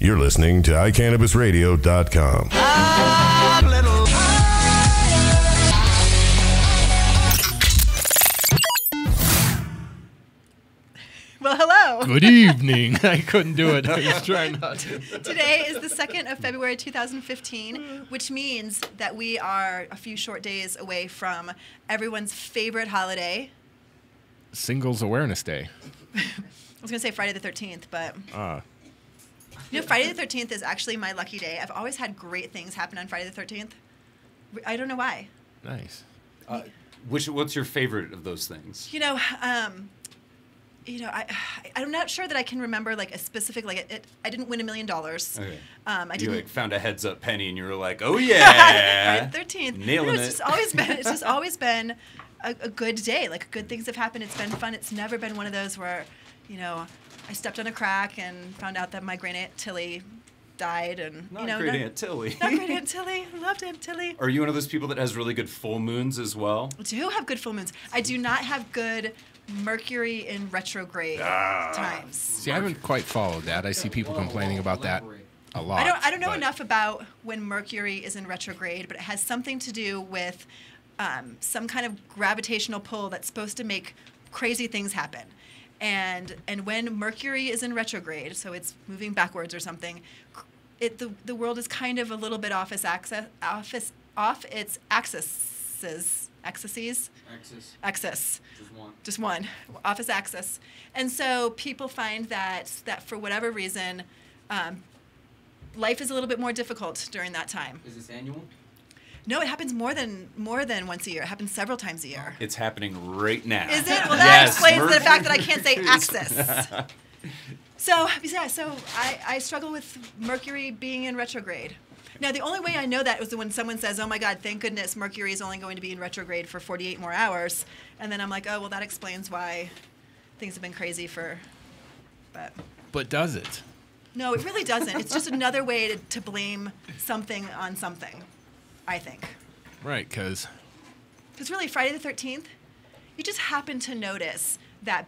You're listening to iCannabisRadio.com. Well, hello. Good evening. I couldn't do it. I was trying not to. Today is the 2nd of February, 2015, which means that we are a few short days away from everyone's favorite holiday. Singles Awareness Day. I was going to say Friday the 13th, but... You know, Friday the 13th is actually my lucky day. I've always had great things happen on Friday the 13th. I don't know why. Nice. What's your favorite of those things? I'm not sure that I can remember like a specific I didn't win $1 million. Okay. I You didn't found a heads up penny and you were like, oh yeah, Friday the 13th. nailing it. It's just always been a good day. Like good things have happened. It's been fun. It's never been one of those where, I stepped on a crack and found out that my great aunt Tilly died, and Not great Aunt Tilly. Not great Aunt Tilly. Loved Aunt Tilly. Are you one of those people that has really good full moons as well? I do have good full moons. I do not have good Mercury in retrograde times. See, I haven't quite followed that. I see people complaining about that a lot. I don't know enough about when Mercury is in retrograde, but it has something to do with some kind of gravitational pull that's supposed to make crazy things happen. And when Mercury is in retrograde, so it's moving backwards or something, the world is kind of a little bit off its axis. Just one. Off its axis. And so people find that for whatever reason, life is a little bit more difficult during that time. Is this annual? No, it happens more than once a year. It happens several times a year. It's happening right now. Is it? Well, that explains Mercury. the fact that I can't say axis. So I struggle with Mercury being in retrograde. Now, the only way I know that is when someone says, oh, my God, thank goodness Mercury is only going to be in retrograde for 48 more hours. And then I'm like, oh, well, that explains why things have been crazy But does it? No, it really doesn't. It's just another way to blame something on something, I think. Right, because really, Friday the 13th, you just happen to notice that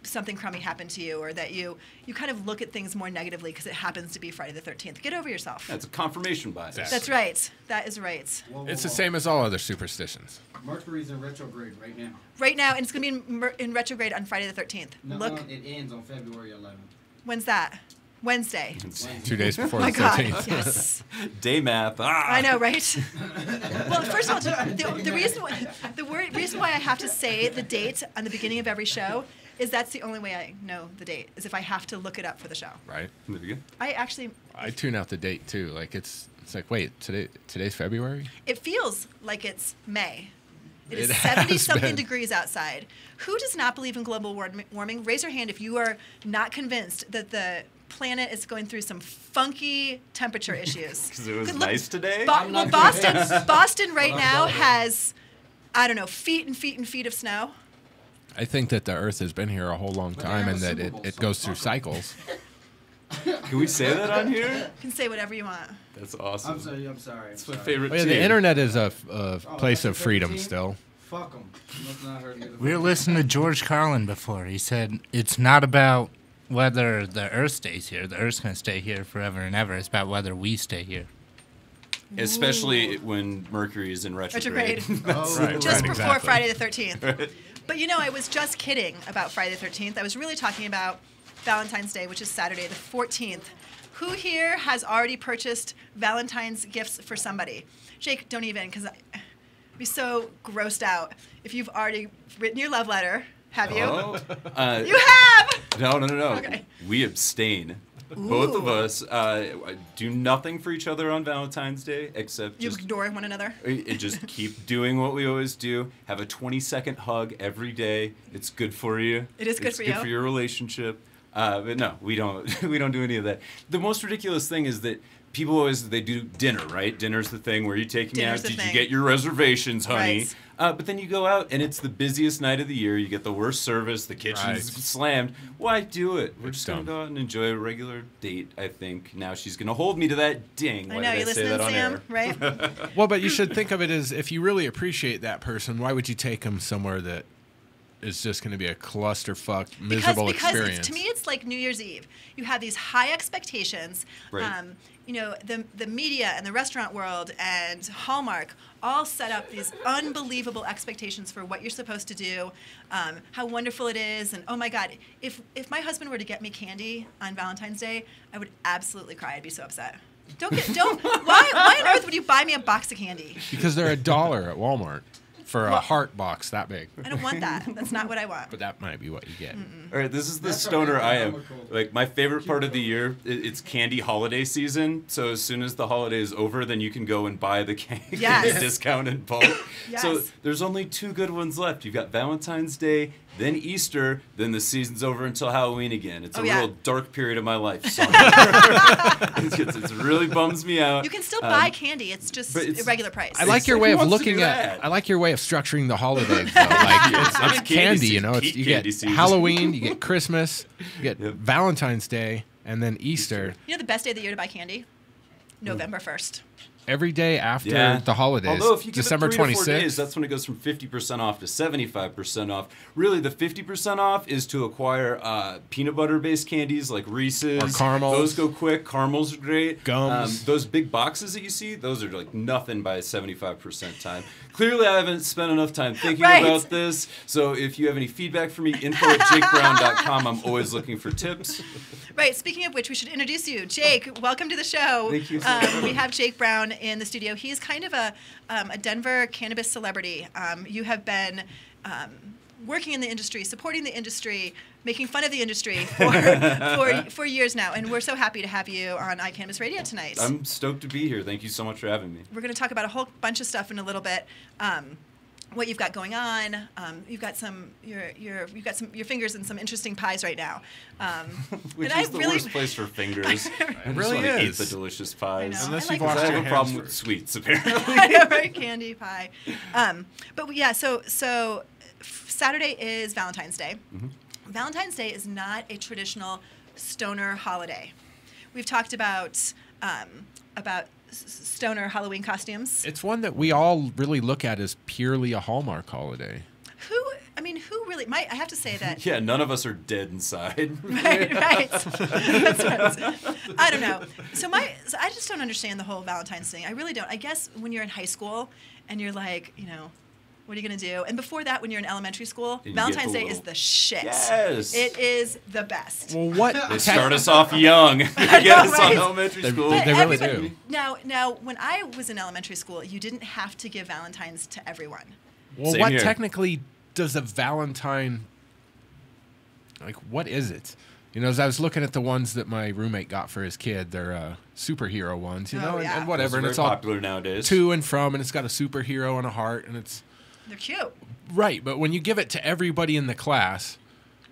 something crummy happened to you, or that you kind of look at things more negatively because it happens to be Friday the 13th. Get over yourself. That's a confirmation bias. That's right. That is right. it's the same as all other superstitions. Mercury's in retrograde right now. Right now, and it's going to be in retrograde on Friday the 13th. No, it ends on February 11th. When's that? Wednesday. 2 days before Oh my the God, 13th. yes. Day math. I know, right? Well, first of all, the reason why I have to say the date on the beginning of every show is that's the only way I know the date, is if I have to look it up for the show. Right. I tune out the date too. Like it's like, wait, today's February? It feels like it's May. It is It has 70-something been. degrees outside. Who does not believe in global warming? Raise your hand if you are not convinced that the planet is going through some funky temperature issues. Because it was nice today? Boston right now has, I don't know, feet and feet and feet of snow. I think that the Earth has been here a whole long time and that it goes through cycles. Can we say that on here? You can say whatever you want. That's awesome. I'm sorry. It's my favorite Oh, yeah, too. the internet is a place of freedom still. Fuck them. We were listening to George Carlin before. He said it's not about whether the Earth stays here. The Earth's going to stay here forever and ever. It's about whether we stay here. Especially when Mercury is in retrograde. Just before exactly. Friday the 13th. But I was just kidding about Friday the 13th. I was really talking about Valentine's Day, which is Saturday the 14th. Who here has already purchased Valentine's gifts for somebody? Jake, don't even, because I'd be so grossed out if you've already written your love letter. Have you? Oh, You have! No. Okay. We abstain. Both of us do nothing for each other on Valentine's Day except You just ignore one another. just keep doing what we always do. Have a 20-second hug every day. It's good for you. It is good for you. It's good for your relationship. But no, we don't. We don't do any of that. The most ridiculous thing is that people always they do dinner, right? Dinner's the thing where you take me out. Dinner's the Did thing. you get your reservations, honey? Right. But then you go out and it's the busiest night of the year. You get the worst service. The kitchen's Right. slammed. Why do it? We're It's just gonna dumb. go out and enjoy a regular date. I think now she's gonna hold me to that. Ding! I Why know, did you I say listening, that on Sam? air? Right? Well, but you should think of it as if you really appreciate that person, why would you take them somewhere that is just going to be a clusterfuck, miserable experience. To me, it's like New Year's Eve. You have these high expectations. Right. You know, the media and the restaurant world and Hallmark all set up these unbelievable expectations for what you're supposed to do, how wonderful it is, and oh my God, if my husband were to get me candy on Valentine's Day, I would absolutely cry. I'd be so upset. Why on earth would you buy me a box of candy? Because they're $1 at Walmart for a heart box that big. I don't want that. That's not what I want. But that might be what you get. All right, this is the That's stoner already I am. comical. Like, my favorite part of the year, it's candy holiday season. So as soon as the holiday is over, then you can go and buy the candy Yes. at discount in bulk. Yes. So there's only 2 good ones left. You've got Valentine's Day, then Easter, then the season's over until Halloween again. It's a real dark period of my life. So it really bums me out. You can still buy candy. It's just a regular price. I like your way Who of wants to looking do at. that? I like your way of structuring the holidays. Though. Like it's candy candy, season, you know. peak You get candy season. Halloween, you get Christmas, you get Valentine's Day, and then Easter. You know the best day of the year to buy candy? November 1st. Every day after the holidays. Although if you give December it 3 to 4 26th. days, that's when it goes from 50% off to 75% off. Really, the 50% off is to acquire peanut butter-based candies like Reese's. Or caramels. Those go quick. Caramels are great. Gums. Those big boxes that you see, those are like nothing by 75% time. Clearly, I haven't spent enough time thinking about this. So if you have any feedback for me, info@jakebrown.com. I'm always looking for tips. Right. Speaking of which, we should introduce you. Jake, welcome to the show. Thank you so much. We have Jake Browne in the studio. He's kind of a Denver cannabis celebrity. You have been working in the industry, supporting the industry, making fun of the industry for years now. And we're so happy to have you on iCannabis Radio tonight. I'm stoked to be here. Thank you so much for having me. We're going to talk about a whole bunch of stuff in a little bit. What you've got going on. You've got your fingers in some interesting pies right now. Which and is the worst place for fingers. I really just want to eat is. the delicious pies. I know. Unless I you've like washed I your have a hands problem with first. sweets, apparently. I know, right? Candy pie. But yeah, so Saturday is Valentine's Day. Mm-hmm. Valentine's Day is not a traditional stoner holiday. We've talked about stoner Halloween costumes. It's one that we all really look at as purely a Hallmark holiday. Who really? I have to say that. Yeah, none of us are dead inside. Right. That's right. I don't know. So I just don't understand the whole Valentine's thing. I really don't. I guess when you're in high school and you're like, what are you going to do? And before that, when you're in elementary school, You Valentine's get Day the is little- the shit. Yes. It is the best. Well, what? They start us off young. They get us right? on elementary school. They really everybody- do. Now, when I was in elementary school, you didn't have to give Valentine's to everyone. Well, Same what here. technically does a Valentine, like, what is it? As I was looking at the ones that my roommate got for his kid, they're superhero ones, Oh, yeah. and whatever, Those are and very it's all popular nowadays. to and from, and it's got a superhero and a heart, and it's They're cute. right. But when you give it to everybody in the class,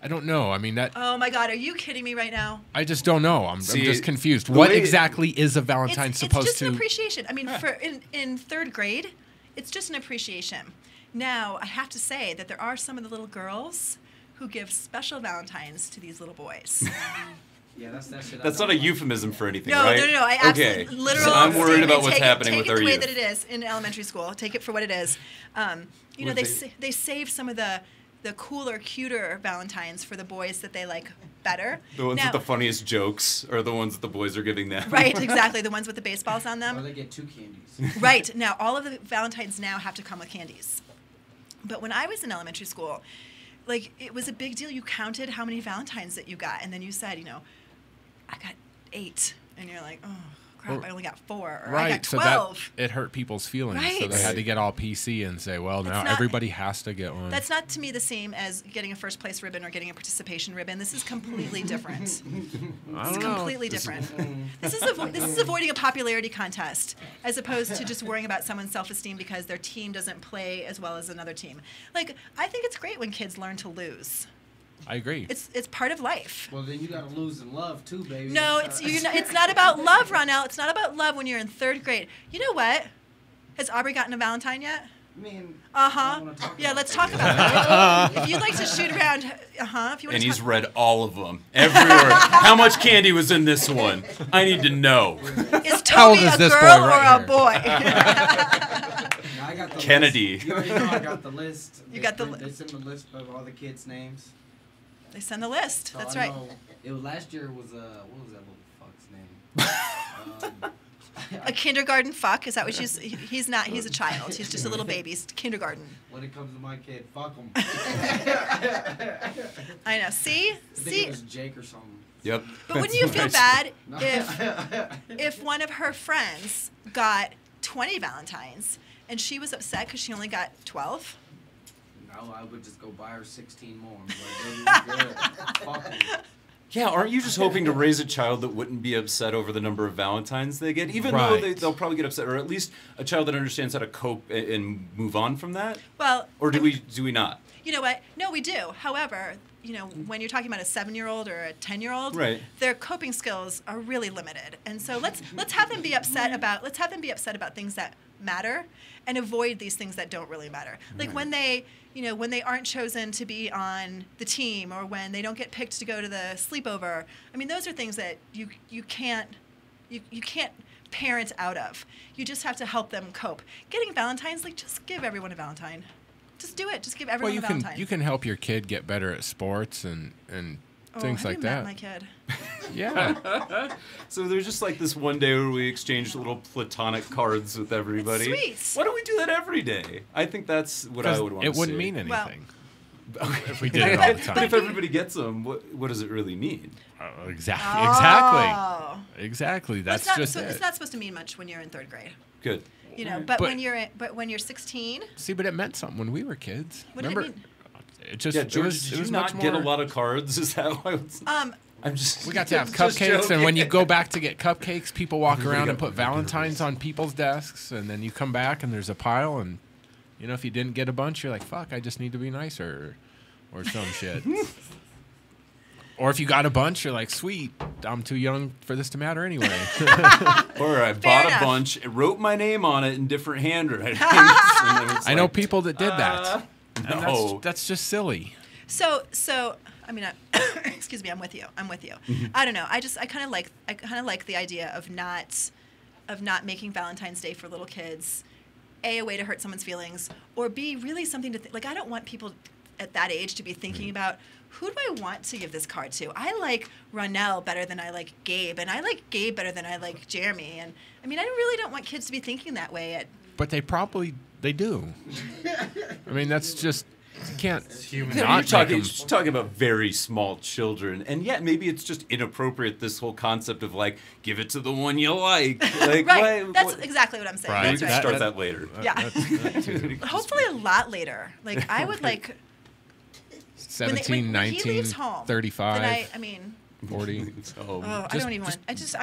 I don't know. I mean, Oh my God, are you kidding me right now? I just don't know. I'm See, just confused. the What way- exactly is a Valentine supposed it's just to? an appreciation. I mean, in third grade, it's just an appreciation. Now, I have to say that there are some of the little girls who give special Valentines to these little boys. Yeah, that's that shit. That's not a euphemism for anything, No, right? no. I Okay. absolutely, literal. So I'm worried about what's take happening it, with take our it the way youth. that it is in elementary school. Take it for what it is. What They save some of the cooler, cuter Valentines for the boys that they like better. The ones Now- with the funniest jokes are the ones that the boys are giving them. Right, exactly. The ones with the baseballs on Or them. they get 2 candies. Right. Now, all of the Valentines now have to come with candies. But when I was in elementary school, like, it was a big deal. You counted how many Valentines that you got, and then you said, I got 8. And you're like, oh, crap, I only got 4. Or I got 12. So that it hurt people's feelings. So Right. they had to get all PC and say, well, now not- everybody has to get one. That's not, to me, the same as getting a first place ribbon or getting a participation ribbon. This is completely different. I It's don't know. completely different. This is avoiding a popularity contest as opposed to just worrying about someone's self-esteem because their team doesn't play as well as another team. Like, I think it's great when kids learn to lose. I agree. It's part of life. Well, then you gotta lose in love too, baby. No, it's not about love, Ronell. It's not about love when you're in 3rd grade. You know what? Has Aubrey gotten a Valentine yet? I mean, Uh-huh. wanna talk Yeah, about let's it. talk about that. If you'd like to shoot around, if you want And to he's talk. read all of them. Every word. How much candy was in this one? I need to know. Is How old Toby is a this girl boy or right a boy? I got the Kennedy. List. You already know I got the list. You got the They send the list of all the kids' names. They send the list. So That's I right. know it was last year. Was what was that little fuck's name? A kindergarten fuck. Is that what she's? He's not. He's a child. He's just a little baby. He's kindergarten. When it comes to my kid, fuck him. I know. See. I think it was Jake or something. Yep. But wouldn't you feel bad No. if one of her friends got 20 Valentines and she was upset because she only got 12? No, I would just go buy her 16 more. I'm like, baby, you're good. Fuck 'em. Yeah, aren't you just hoping to raise a child that wouldn't be upset over the number of Valentines they get? Even though Right. they'll probably get upset, or at least a child that understands how to cope and move on from that? Well, Or do we not? you know what? No, we do. However, you know, when you're talking about a 7-year-old or a 10-year-old, Right. their coping skills are really limited. And so let's have them be upset about things that matter and avoid these things that don't really matter. Like when they aren't chosen to be on the team or when they don't get picked to go to the sleepover. I mean, those are things that you can't parent out of. You just have to help them cope. Getting Valentine's, like, just give everyone a Valentine. Just do it. Just give everyone a Valentine. you can help your kid get better at sports and things have like you that. met my kid? Yeah. So there's just like this one day where we exchange little platonic cards with everybody. It's sweet. Why don't we do that every day? I think that's what I would want to It wouldn't see. mean Well- anything if we did it all the But time. if everybody gets them, what does it really mean? Exactly. Oh. Exactly. Well, That's just it's it. not supposed to mean much when you're in 3rd grade. Good. You know, but But- when you're 16, See, but it meant something when we were kids. what did it Remember? mean? It just Yeah, it George, was, did it you was not much get a more- lot of cards? Is that why? I'm just. We got to have just cupcakes, and when you joking. go back to get cupcakes, people walk Everybody around and got- put Valentines on people's desks, and then you come back and there's a pile, and you know if you didn't get a bunch, you're like, "Fuck, I just need to be nicer," or some shit. Or if you got a bunch, you're like, "Sweet, I'm too young for this to matter anyway." Or I bought enough. a bunch, wrote my name on it in different handwritings. And then it's I know like, people that did that. And no. that's just silly. So I mean, excuse me, I'm with you. I don't know. I kind of like the idea of not making Valentine's Day for little kids a way to hurt someone's feelings, or B, really something to like. I don't want people at that age to be thinking about, who do I want to give this card to? I like Ronell better than I like Gabe, and I like Gabe better than I like Jeremy. And I mean, I really don't want kids to be thinking that way. But they do. I mean, that's just, you can't You're not talking, make 'em- you're talking about very small children, and yet maybe it's just inappropriate. This whole concept of like, give it to the one you like. Like, Right. why- That's what- exactly what I'm saying. Right. We That's can right. start that later. Yeah. that too. Hopefully a lot later. Like I would like 17, when he 19, leaves home, 35, then I mean, 40. So, I don't even want. That's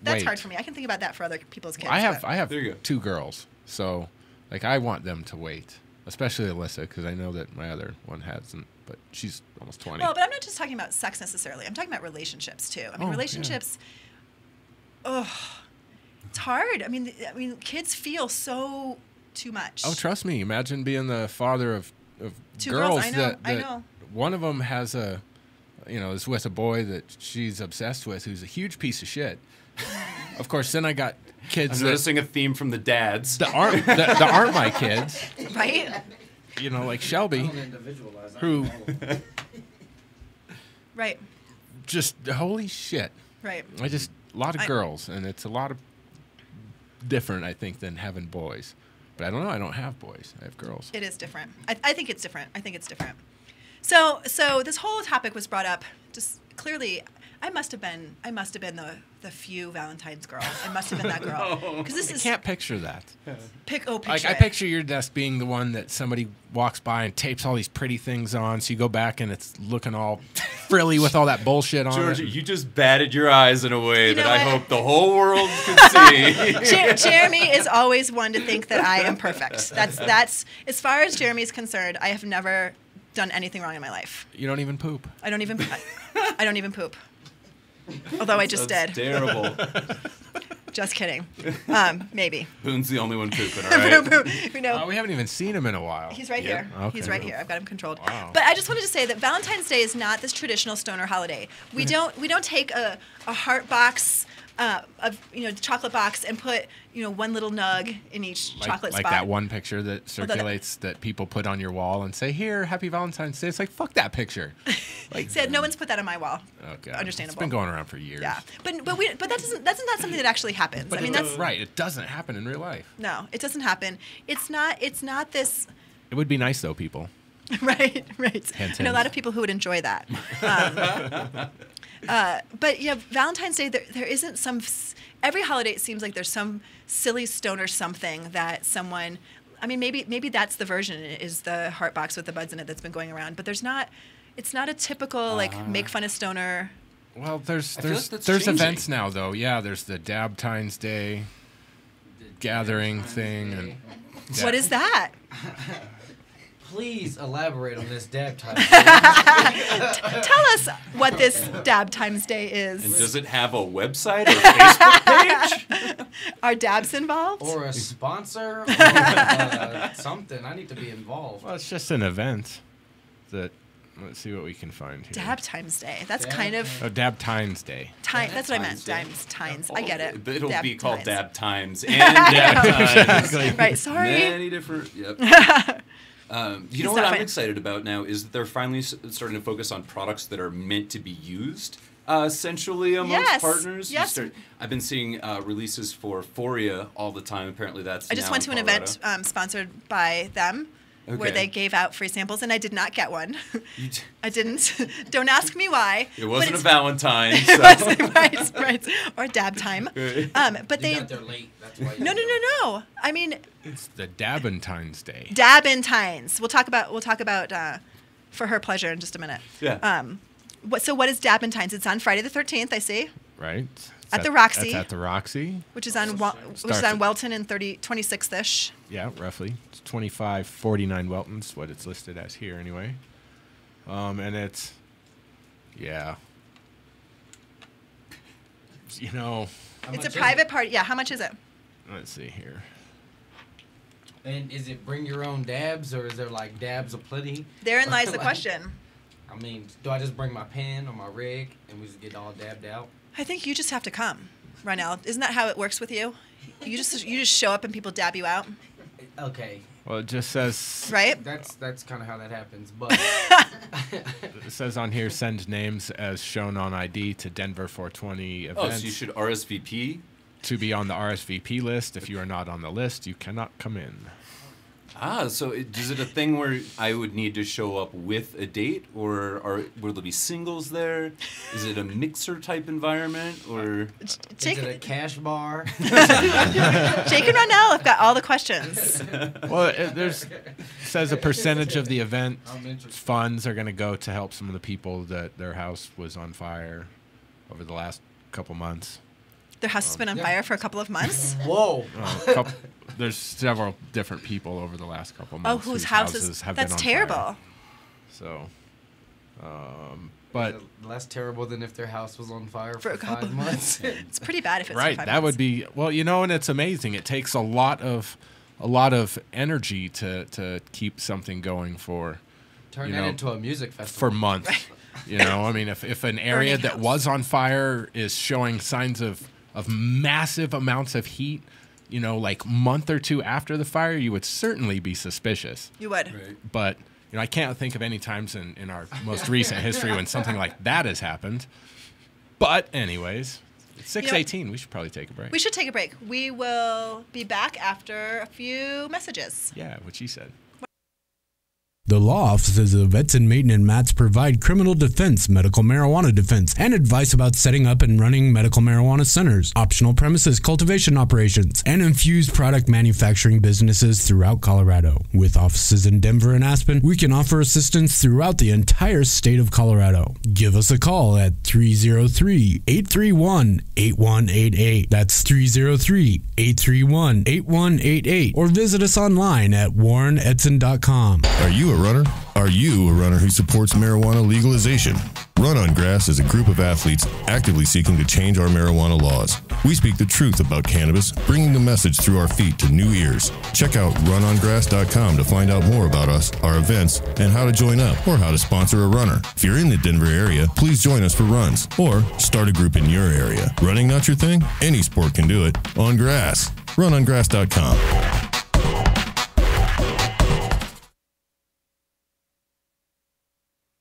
wait. hard for me. I can think about that for other people's kids. I but- have There you go. 2 girls, so like I want them to wait, especially Alyssa, because I know that my other one hasn't, but she's almost 20. Well, but I'm not just talking about sex necessarily. I'm talking about relationships too. I mean, Oh, yeah. relationships. Oh, it's hard. I mean, kids feel so too much. Oh, trust me. Imagine being the father of 2 girls I know. that I know. one of them has is with a boy that she's obsessed with, who's a huge piece of shit. Of course, then I got kids I'm noticing a theme from the dads. that aren't my kids. Right. You know, like I Shelby, don't individualize. I Who- don't know all of them. Right. just holy shit. Right. A lot of girls, and it's a lot of different, I think, than having boys. But I don't know. I don't have boys. I have girls. It is different. I think it's different. I think it's different. So this whole topic was brought up. Just clearly, I must have been the few Valentine's girl. I must have been that girl. Because this I is can't picture that. picture Like I it. picture your desk being the one that somebody walks by and tapes all these pretty things on, so you go back and it's looking all frilly with all that bullshit on George, it. you just batted your eyes in a way You that know I what? hope the whole world could see. Jeremy is always one to think that I am perfect. That's as far as Jeremy's concerned. I have never done anything wrong in my life. You don't even poop. I don't even poop. Although I just That's did. terrible. Just kidding. Maybe. Boone's the only one pooping, all right? We know. We haven't even seen him in a while. He's right Yep. here. Okay. He's right here. I've got him controlled. Wow. But I just wanted to say that Valentine's Day is not this traditional stoner holiday. We don't take a heart box of chocolate box and put one little nug in each chocolate like spot. that one picture that circulates that people put on your wall and say, "Here, Happy Valentine's Day." It's like, fuck that picture. Like, Said no one's put that on my wall. Okay, Understandable. It's been going around for years. Yeah, but that's not something that actually happens. But I mean, that's right. It doesn't happen in real life. No, it doesn't happen. It's not this. It would be nice though, people. Right. Hint, I know a lot of people who would enjoy that. But Valentine's Day, there isn't some. Every holiday, it seems like there's some silly stone or something that someone. I mean, maybe that's the version, is the heart box with the buds in it that's been going around. But there's not. It's not a typical make fun of stoner. Well, there's changing. events now though. Yeah, there's the Dabtimes Day gathering thing, and What is that? Please elaborate on this dab time. Tell us what this Dab Times Day is. And does it have a website or Facebook page? Are dabs involved? Or a sponsor? Or something. I need to be involved. well, it's just an event that. Let's see what we can find here. Dab Times Day. That's Dab kind of Dabtimes Day. time. That's what I meant. Times Day. Times. I get it. It'll Dab be called Times. Dab Times and Dab Times. Right. Sorry. Many different. Yep. You know what I'm excited about now is that they're finally starting to focus on products that are meant to be used essentially amongst partners. Yes. I've been seeing releases for Foria all the time. Apparently that's I just now went in to an Colorado. event sponsored by them. Where Okay. they gave out free samples, and I did not get one. You I didn't. Don't ask me why. It wasn't a but Valentine. it So. wasn't, right. Or dab time. But You they. got there late. That's why. No. I mean, It's the Dabentine's Day. Dabentines. We'll talk about for her pleasure in just a minute. Yeah. So what is Dabentines? It's on Friday the 13th. I see, Right? At the Roxy. That's at the Roxy. which is on Welton and 26th-ish. Yeah, roughly. It's 2549 Welton's what it's listed as here anyway. And it's, yeah. How It's much a is private it? party. Yeah. How much is it? Let's see here. And is it bring your own dabs, or is there like dabs aplenty? Therein lies the question. I mean, do I just bring my pen or my rig and we just get all dabbed out? I think you just have to come, Ronell. Isn't that how it works with you? You just show up and people dab you out, Okay, Well, it just says, right? that's kind of how that happens. But it says on here, send names as shown on ID to Denver 420 events. Oh, so you should RSVP? To be on the RSVP list. If you are not on the list, you cannot come in. So is it a thing where I would need to show up with a date, or will there be singles there? Is it a mixer type environment, or Jake, is it a cash bar? Jake and Ronell have got all the questions. Well, says a percentage of the event I'm interested. funds are going to go to help some of the people that their house was on fire over the last couple months. Their house has been on fire for a couple of months. Whoa. There's several different people over the last couple Oh, months whose houses? have That's been on terrible. fire. So, but Less terrible than if their house was on fire For for a couple 5 months. It's pretty bad if it's right, for 5 that would months. be and it's amazing. It takes a lot of energy to keep something going for Turn You that know, into a music festival. for months. I mean, if an area Burning that house. was on fire is showing signs of massive amounts of heat, like month or two after the fire, you would certainly be suspicious. You would. right? But I can't think of any times in our most recent history when something like that has happened. But anyways, it's 6:18. We should probably take a break. We should take a break. We will be back after a few messages. Yeah, what she said. The law offices of Edson, Maiden, and Matz provide criminal defense, medical marijuana defense, and advice about setting up and running medical marijuana centers, optional premises cultivation operations, and infused product manufacturing businesses throughout Colorado. With offices in Denver and Aspen, we can offer assistance throughout the entire state of Colorado. Give us a call at 303-831-8188. That's 303-831-8188. Or visit us online at warrenedson.com. Are you a runner? Are you a runner who supports marijuana legalization? Run on Grass is a group of athletes actively seeking to change our marijuana laws. We speak the truth about cannabis, bringing the message through our feet to new ears. Check out runongrass.com to find out more about us, our events, and how to join up or how to sponsor a runner. If you're in the Denver area, please join us for runs or start a group in your area. Running not your thing? Any sport can do it. On grass. Runongrass.com.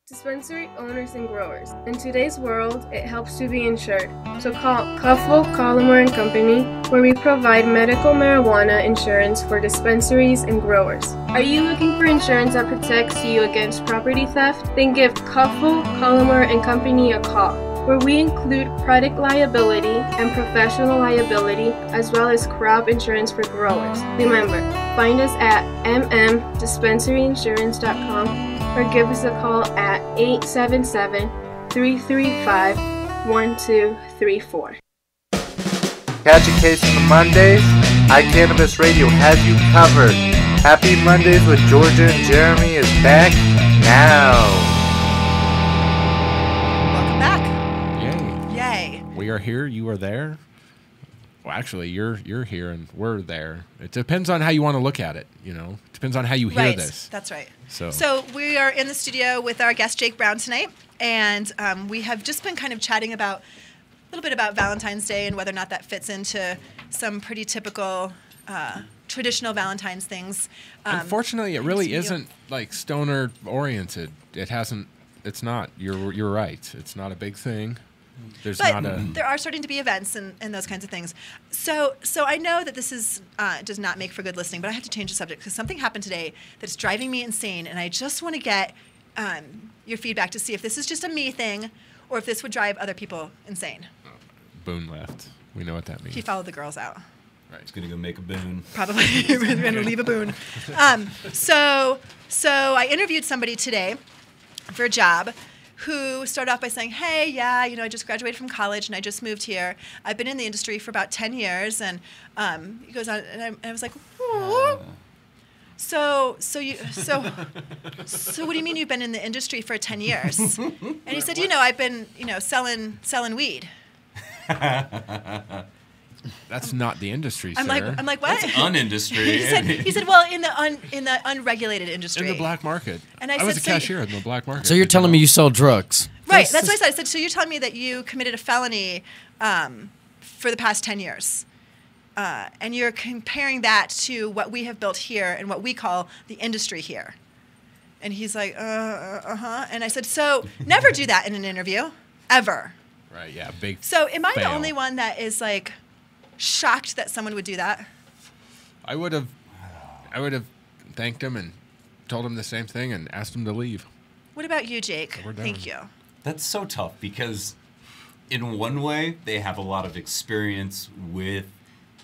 Dispensary owners and growers. In today's world, it helps to be insured. So call Cuffle, Collimer & Company, where we provide medical marijuana insurance for dispensaries and growers. Are you looking for insurance that protects you against property theft? Then give Cuffle, Collimer & Company a call, where we include product liability and professional liability, as well as crop insurance for growers. Remember, find us at mdispensaryinsurance.com or give us a call at 877-335-1234. Catch a case on the Mondays? iCannabis Radio has you covered. Happy Mondays with Georgia and Jeremy is back now. Welcome back. Yay. Yay. We are here. You are there. Well, actually, you're here and we're there. It depends on how you want to look at it. You know, it depends on how you hear this. That's right. So we are in the studio with our guest Jake Browne tonight, and we have just been kind of chatting about a little bit about Valentine's Day and whether or not that fits into some pretty typical traditional Valentine's things. Unfortunately, it really isn't like stoner oriented. It hasn't. It's not. You're right. It's not a big thing. There are starting to be events and those kinds of things. So I know that this is does not make for good listening, but I have to change the subject because something happened today that's driving me insane, and I just want to get your feedback to see if this is just a me thing or if this would drive other people insane. Boone left. We know what that means. He followed the girls out. Right, he's gonna go make a boon. Probably we're going to leave a boon. So I interviewed somebody today for a job who started off by saying, hey, yeah, I just graduated from college and I just moved here. I've been in the industry for about 10 years. And he goes on, and I was like, oh. So what do you mean you've been in the industry for 10 years? And he said, I've been, selling weed. That's not the industry, sir. I'm like, what? That's unindustry. he said, well, in the unregulated industry. In the black market. And I was a cashier in the black market. So you're telling me you sell drugs? Right, that's what I said. I said, so you're telling me that you committed a felony for the past 10 years. And you're comparing that to what we have built here and what we call the industry here. And he's like, uh-huh. And I said, so never do that in an interview, ever. Right, yeah, big So am I fail. the only one that is like shocked that someone would do that? I would have thanked him and told him the same thing and asked him to leave. What about you, Jake? So we're done. Thank you. That's so tough because in one way, they have a lot of experience with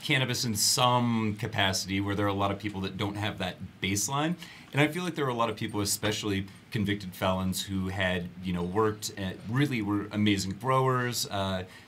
cannabis in some capacity where there are a lot of people that don't have that baseline. And I feel like there are a lot of people, especially convicted felons, who had, worked at really were amazing growers,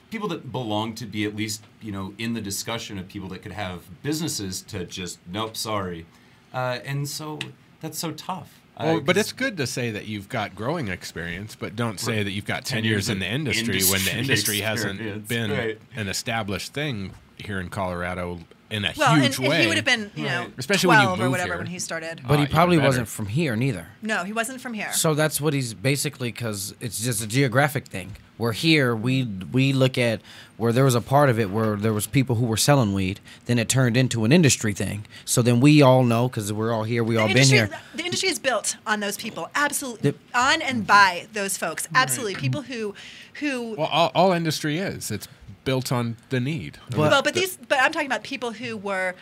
people that belong to be at least, in the discussion of people that could have businesses to just, nope, sorry. And so that's so tough. Well, but it's good to say that you've got growing experience, but don't say that you've got 10 years in the industry when the industry hasn't been an established thing here in Colorado in a huge way. And he would have been, especially when you 12 or move whatever here. when he started. But he probably wasn't from here neither. No, he wasn't from here. So that's what he's basically, because it's just a geographic thing. We're here, we look at where there was a part of it where there was people who were selling weed, then it turned into an industry thing. So then we all know, because we're all here, we all been here. The industry is built on those people, absolutely, on and by those folks, absolutely. People who. Well, all industry is. It's built on the need. But I'm talking about people who were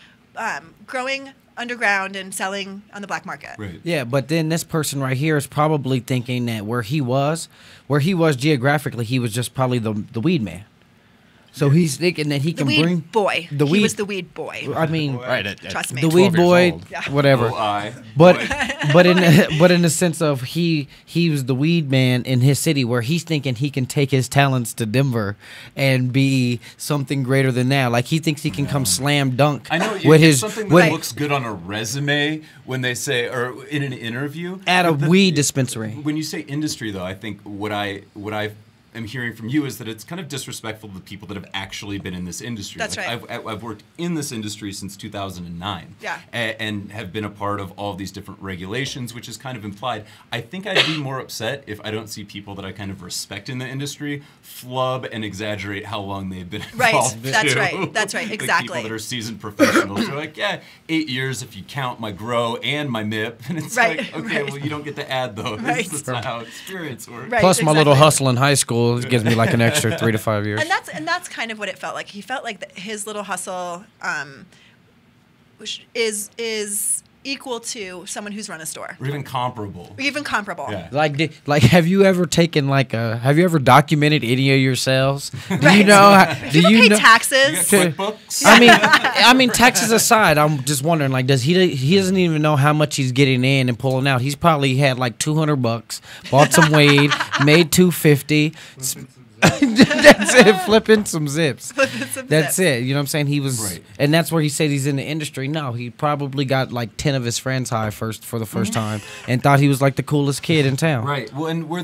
growing underground and selling on the black market. Right. Yeah, but then this person right here is probably thinking that where he was geographically, he was just probably the weed man. So he's thinking that he The can weed bring boy. the He weed. was the weed boy. I mean, Right. Trust me. the 12 weed years boy, old. Yeah. whatever. boy. But in the sense of he was the weed man in his city, where he's thinking he can take his talents to Denver and be something greater than that. Like he thinks he can come slam dunk. I know with it's his something that with, looks good on a resume when they say, or in an interview at a But weed dispensary. When you say industry, though, I think what I am hearing from you is that it's kind of disrespectful to the people that have actually been in this industry. That's right. I've worked in this industry since 2009. Yeah. And have been a part of all of these different regulations, which is kind of implied. I think I'd be more upset if I don't see people that I kind of respect in the industry flub and exaggerate how long they've been involved. That's too. right. That's right. Like Exactly. people that are seasoned professionals are like, yeah, 8 years if you count my grow and my MIP. And it's Right, like, okay, right. well, you don't get to add those. Right. That's not how experience works. Right. Plus my little exactly. hustle in high school gives me like an extra 3 to 5 years. And that's kind of what it felt like. He felt like his little hustle which is equal to someone who's run a store. Or even comparable. Or even comparable. Yeah. Like, have you ever taken have you ever documented any of your sales? Do Right. you know? People pay taxes. You got QuickBooks? I mean, taxes aside, I'm just wondering, like, he doesn't even know how much he's getting in and pulling out. He's probably had like $200, bought some weed, made $250. That's it. Flipping some zips. That's it. You know what I'm saying? He was, Right. and that's where he said he's in the industry. No, he probably got like 10 of his friends high for the first time and thought he was like the coolest kid in town. Right. Well, and where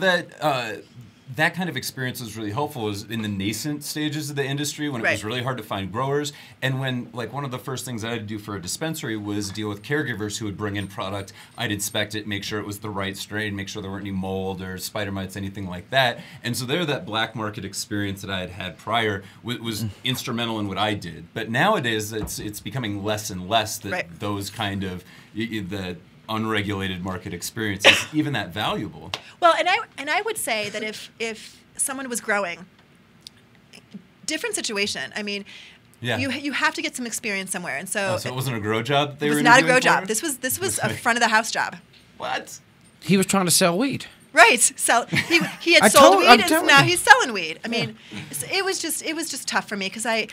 that kind of experience was really helpful is in the nascent stages of the industry when it was Right. really hard to find growers, and when like one of the first things I had to do for a dispensary was deal with caregivers who would bring in product. I'd inspect it, make sure it was the right strain, make sure there weren't any mold or spider mites, anything like that. And so that black market experience that I had had prior was instrumental in what I did. But nowadays it's becoming less and less that Right. those kind of the unregulated market experience is even that valuable. Well, and I would say that if someone was growing, different situation. I mean, Yeah. you have to get some experience somewhere, and so, So it wasn't a grow job that they it were was not a interviewing grow job. for? This was a front of the house job. What? He was trying to sell weed. Right. He had I sold told- weed I'm and telling now you. he's selling weed. I mean, it was just tough for me because I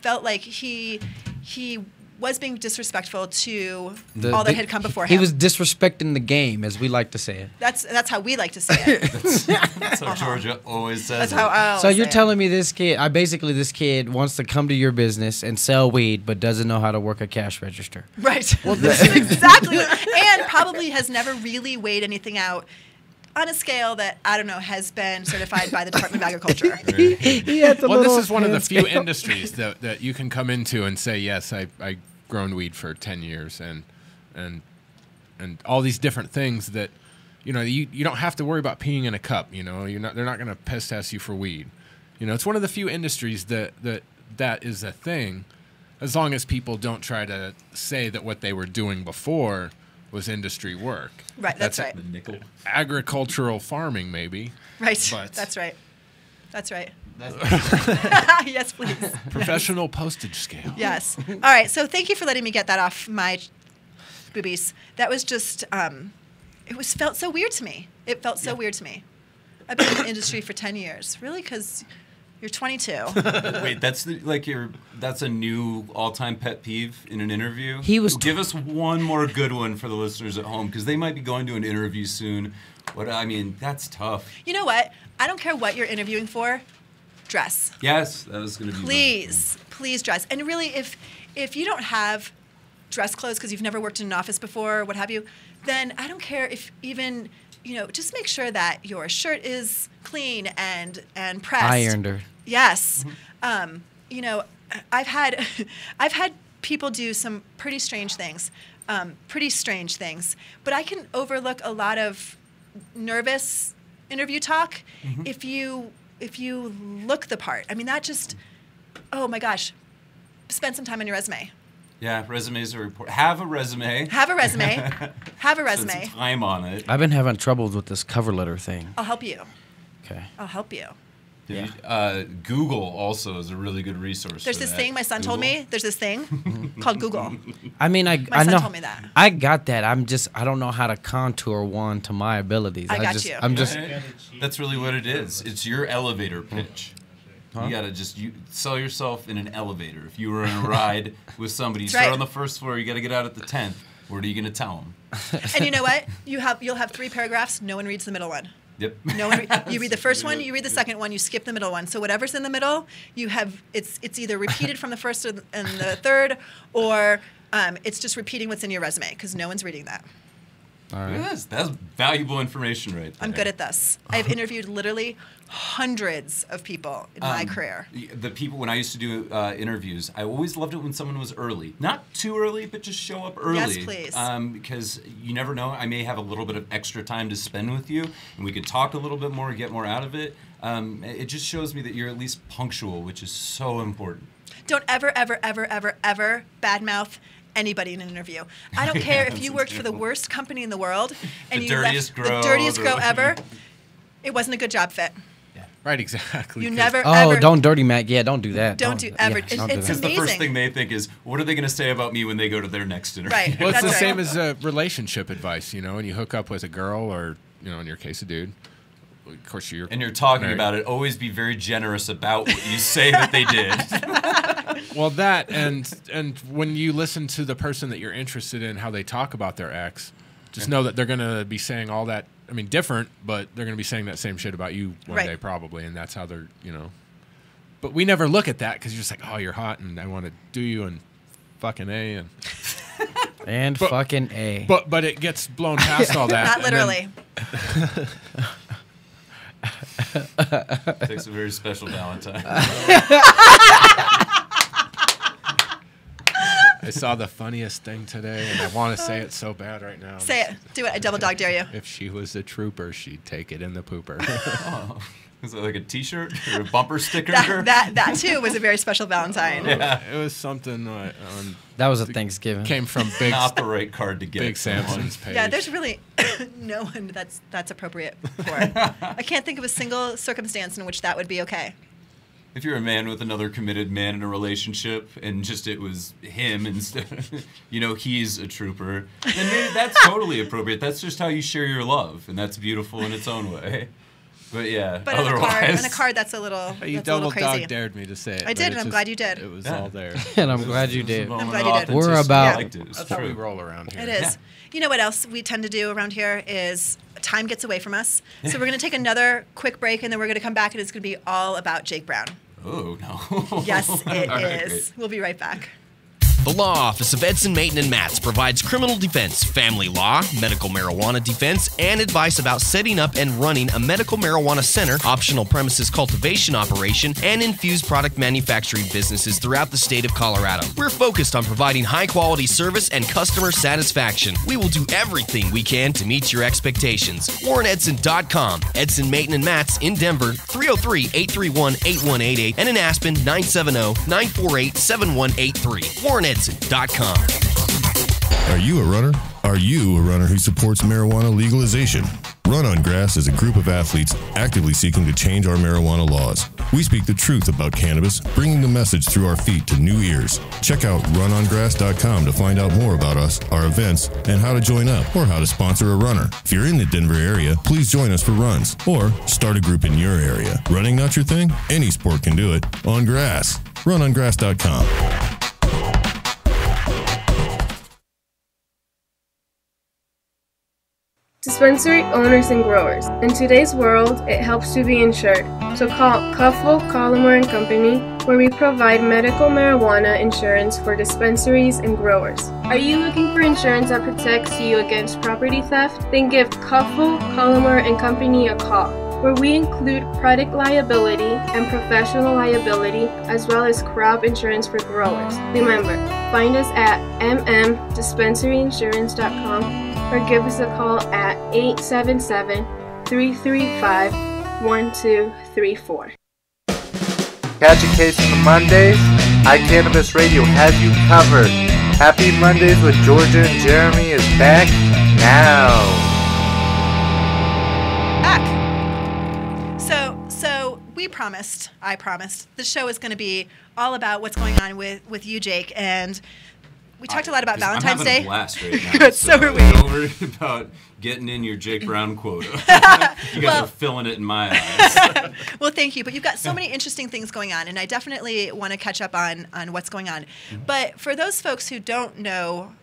felt like he was being disrespectful to all that had come before him. He was disrespecting the game, as we like to say it. That's how we like to say it. That's how Georgia always says That's it. how I always So you're say it. telling me this kid wants to come to your business and sell weed, but doesn't know how to work a cash register. Right. Well, this is exactly and probably has never really weighed anything out on a scale that, I don't know, has been certified by the Department of Agriculture. Well, this is one of the few industries that you can come into and say, yes, I grown weed for 10 years and all these different things that, you know, you don't have to worry about peeing in a cup, you know, they're not going to piss test you for weed. You know, it's one of the few industries that is a thing, as long as people don't try to say that what they were doing before was industry work. Right, that's right. The nickel. Agricultural farming, maybe. Right. But- That's right. That's right. Yes, please. Professional postage scale. Yes. All right. So thank you for letting me get that off my boobies. That was just, felt so weird to me. It felt so weird to me. I've been in the industry for 10 years. Really? Because you're 22. Wait, that's a new all-time pet peeve in an interview? Give us one more good one for the listeners at home, because they might be going to an interview soon. That's tough. You know what? I don't care what you're interviewing for. Dress. Yes, that was going to be Please dress. And really, if you don't have dress clothes because you've never worked in an office before or what have you, then I don't care if even, just make sure that your shirt is clean and pressed. Ironed her. Yes. I've had people do some pretty strange things, but I can overlook a lot of nervous interview talk if you look the part. I mean, that just, oh my gosh, spend some time on your resume. Yeah, resumes are important. Have a resume. Have a resume. Spend some time on it. I've been having trouble with this cover letter thing. I'll help you. Okay. I'll help you. Google also is a really good resource. There's this thing my son told me. There's this thing called Google. I mean, My I son know. told me that. I got that. I don't know how to contour one to my abilities. I got you. I'm just. That's really what it is. It's your elevator pitch. You gotta sell yourself in an elevator. If you were in a ride with somebody, you That's start right. on the first floor, you gotta get out at the 10th. What are you gonna tell them? And you know what? You'll have 3 paragraphs. No one reads the middle one. Yep. No one. You read the first one. You read the second one. You skip the middle one. So whatever's in the middle, you have. It's either repeated from the first and the third, or it's just repeating what's in your resume because no one's reading that. All right. That's valuable information right there. I'm good at this. I've interviewed literally hundreds of people in my career. The people, when I used to do interviews, I always loved it when someone was early. Not too early, but just show up early. Yes, please. Because you never know. I may have a little bit of extra time to spend with you, and we could talk a little bit more, get more out of it. It just shows me that you're at least punctual, which is so important. Don't ever badmouth anybody in an interview. I don't care if you worked for the worst company in the world and The you dirtiest left grow, the dirtiest grow ever. It wasn't a good job fit. Right, exactly. You 'cause- never Oh, ever don't dirty Mac. Yeah, don't do that. Don't do ever. Yeah, It's don't do that. Because the first amazing. thing they think is, what are they going to say about me when they go to their next interview? Right. Well, it's That's the right. same as relationship advice, you know, and you hook up with a girl or, you know, in your case, a dude. Of course, you're And you're talking married. about it. Always be very generous about what you say that they did. Well, that and when you listen to the person that you're interested in, how they talk about their ex, just know that they're going to be saying all that. I mean, different, but they're going to be saying that same shit about you one Right. day probably, and that's how they're, you know. But we never look at that because you're just like, oh, you're hot, and I want to do you, and fucking A, and Fucking A. but it gets blown past all that. Not and then- literally. Takes a very special Valentine. I saw the funniest thing today, and I want to say it so bad right now. Say it. Do it. I double dog dare you. If she was a trooper, she'd take it in the pooper. Oh. Is it like a T-shirt or a bumper sticker? That too was a very special Valentine. Yeah. It was something That was a Thanksgiving. came from Big Not the right card to get. Big someone. Samson's page. Yeah, there's really no one that's appropriate for it. I can't think of a single circumstance in which that would be okay. If you're a man with another committed man in a relationship and just it was him instead, he's a trooper, then maybe that's totally appropriate. That's just how you share your love, and that's beautiful in its own way. But yeah, But otherwise, in a card, that's a little, You that's a little double crazy. dog dared me to say it. I but did, it and I'm just- glad you did. It was Yeah. all there. And I'm glad you did. I'm glad you did. We're about- I liked it. It's That's how we true. roll around here. It is. You know what else we tend to do around here is time gets away from us. So we're going to take another quick break, and then we're going to come back, and it's going to be all about Jake Browne. Oh no. Yes, it All right, is. great. We'll be right back. The Law Office of Edson, Mayton, and Matz provides criminal defense, family law, medical marijuana defense, and advice about setting up and running a medical marijuana center, optional premises cultivation operation, and infused product manufacturing businesses throughout the state of Colorado. We're focused on providing high-quality service and customer satisfaction. We will do everything we can to meet your expectations. WarrenEdson.com. Edson, Mayton, and Matz in Denver, 303-831-8188, and in Aspen, 970-948-7183. WarrenEdson.com. Are you a runner? Are you a runner who supports marijuana legalization? Run on Grass is a group of athletes actively seeking to change our marijuana laws. We speak the truth about cannabis, bringing the message through our feet to new ears. Check out runongrass.com to find out more about us, our events, and how to join up or how to sponsor a runner. If you're in the Denver area, please join us for runs or start a group in your area. Running not your thing? Any sport can do it. On grass. Runongrass.com. Dispensary owners and growers. In today's world, it helps to be insured. So call Cuffle, Columnist & Company, where we provide medical marijuana insurance for dispensaries and growers. Are you looking for insurance that protects you against property theft? Then give Cuffle, Columnist & Company a call, where we include product liability and professional liability, as well as crop insurance for growers. Remember, find us at mmdispensaryinsurance.com or give us a call at 877-335-1234. Catch a case on the Mondays? iCannabis Radio has you covered. Happy Mondays with Georgia and Jeremy is back now. Back. So I promised, the show is going to be all about what's going on with you, Jake, and we talked a lot about 'Cause Valentine's I'm Day. having a blast right now. Good, so are we. Don't worry about getting in your Jake Browne quota. You guys are filling it in my eyes. Well, thank you. But you've got so many interesting things going on, and I definitely want to catch up on what's going on. But for those folks who don't know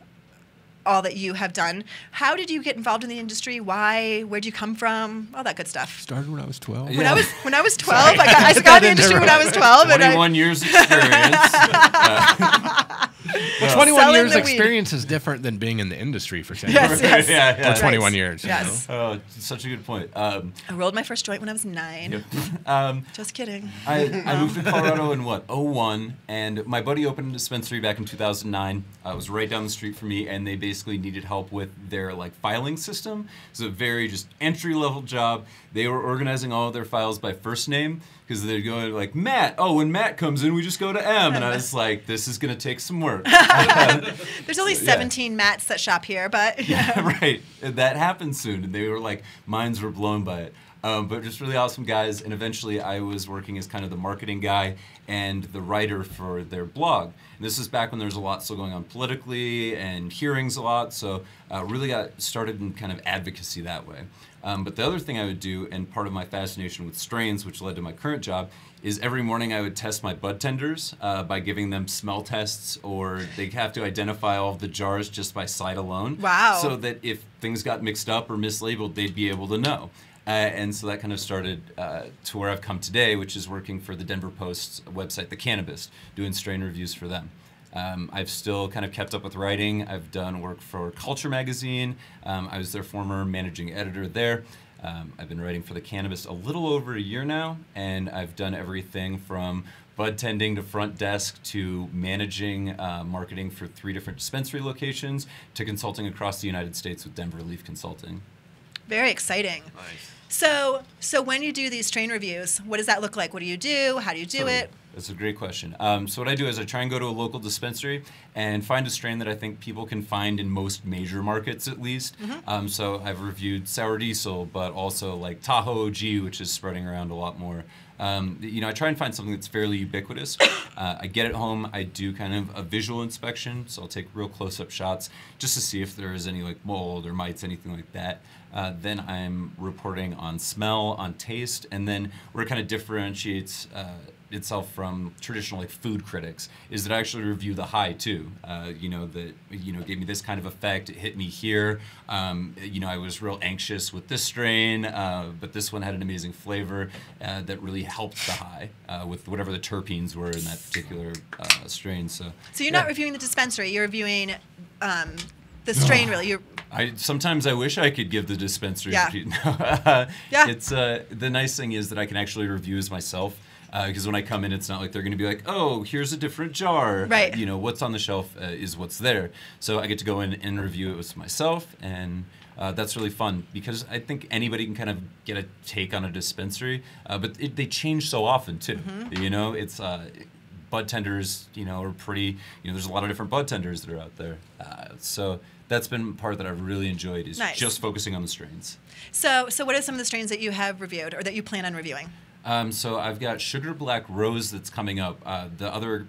all that you have done, how did you get involved in the industry? Why? Where'd you come from? All that good stuff. Started when I was 12. When I was 12, I got in the industry when I was 12. 21 years experience. Well, 21 Selling years the weed. experience is different than being in the industry for 10 Yes, years. yes. Yeah. Or 21 years. you Yes. know? Oh, such a good point. I rolled my first joint when I was 9. Just kidding. I moved to Colorado in 01, and my buddy opened a dispensary back in 2009. It was right down the street from me, and they basically needed help with their filing system. It's a very just entry level job. They were organizing all of their files by first name because they're going like Matt. Oh, when Matt comes in, we just go to M, and I was like, this is gonna take some work. There's only 17 Matts that shop here, but Right. That happened soon, and they were like, minds were blown by it. But just really awesome guys, and eventually I was working as kind of the marketing guy and the writer for their blog. And this is back when there was a lot still going on politically and hearings a lot, so really got started in kind of advocacy that way. But the other thing I would do, and part of my fascination with strains, which led to my current job, is every morning I would test my bud tenders by giving them smell tests, or they have to identify all of the jars just by sight alone. Wow. So that if things got mixed up or mislabeled, they'd be able to know. And so that kind of started to where I've come today, which is working for the Denver Post's website, The Cannabist, doing strain reviews for them. I've still kind of kept up with writing. I've done work for Culture Magazine. I was their former managing editor there. I've been writing for The Cannabist a little over a year now, and I've done everything from bud tending to front desk to managing marketing for 3 different dispensary locations to consulting across the United States with Denver Leaf Consulting. very exciting. Nice. So when you do these strain reviews, what does that look like? What do you do? How do you do it? That's a great question. So what I do is I try and go to a local dispensary and find a strain that I think people can find in most major markets at least. So I've reviewed Sour Diesel, but also like Tahoe OG, which is spreading around a lot more. I try and find something that's fairly ubiquitous. I get it home, I do kind of a visual inspection, so I'll take real close-up shots just to see if there is any like mold or mites, anything like that. Then I'm reporting on smell, on taste, and then where it kind of differentiates itself from traditional like food critics is that I actually review the high too. Gave me this kind of effect. It hit me here. I was real anxious with this strain, but this one had an amazing flavor that really helped the high with whatever the terpenes were in that particular strain. So you're not reviewing the dispensary. You're reviewing the strain, really. Sometimes I wish I could give the dispensary. Yeah. It's the nice thing is that I can actually review as myself. Because when I come in, it's not like they're going to be like, oh, here's a different jar. Right. What's on the shelf is what's there. So I get to go in and review it with myself, and that's really fun because I think anybody can kind of get a take on a dispensary, but they change so often too. Mm-hmm. It's bud tenders, are pretty. There's a lot of different bud tenders that are out there. So that's been part that I've really enjoyed is just focusing on the strains. So what are some of the strains that you have reviewed or that you plan on reviewing? So I've got Sugar Black Rose that's coming up. The other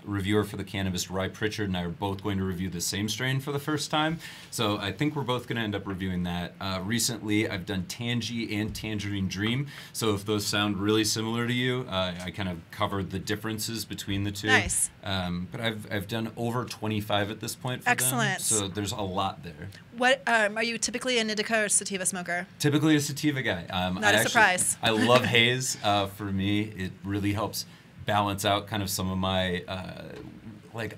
reviewer for The Cannabist, Rye Pritchard, and I are both going to review the same strain for the first time. So I think we're both going to end up reviewing that. Recently, I've done Tangy and Tangerine Dream. So if those sound really similar to you, I kind of covered the differences between the two. Nice. But I've done over 25 at this point for Excellent. them. So there's a lot there. What are you typically an indica or sativa smoker? Typically a sativa guy. Not a surprise. I love haze. For me, it really helps balance out kind of some of my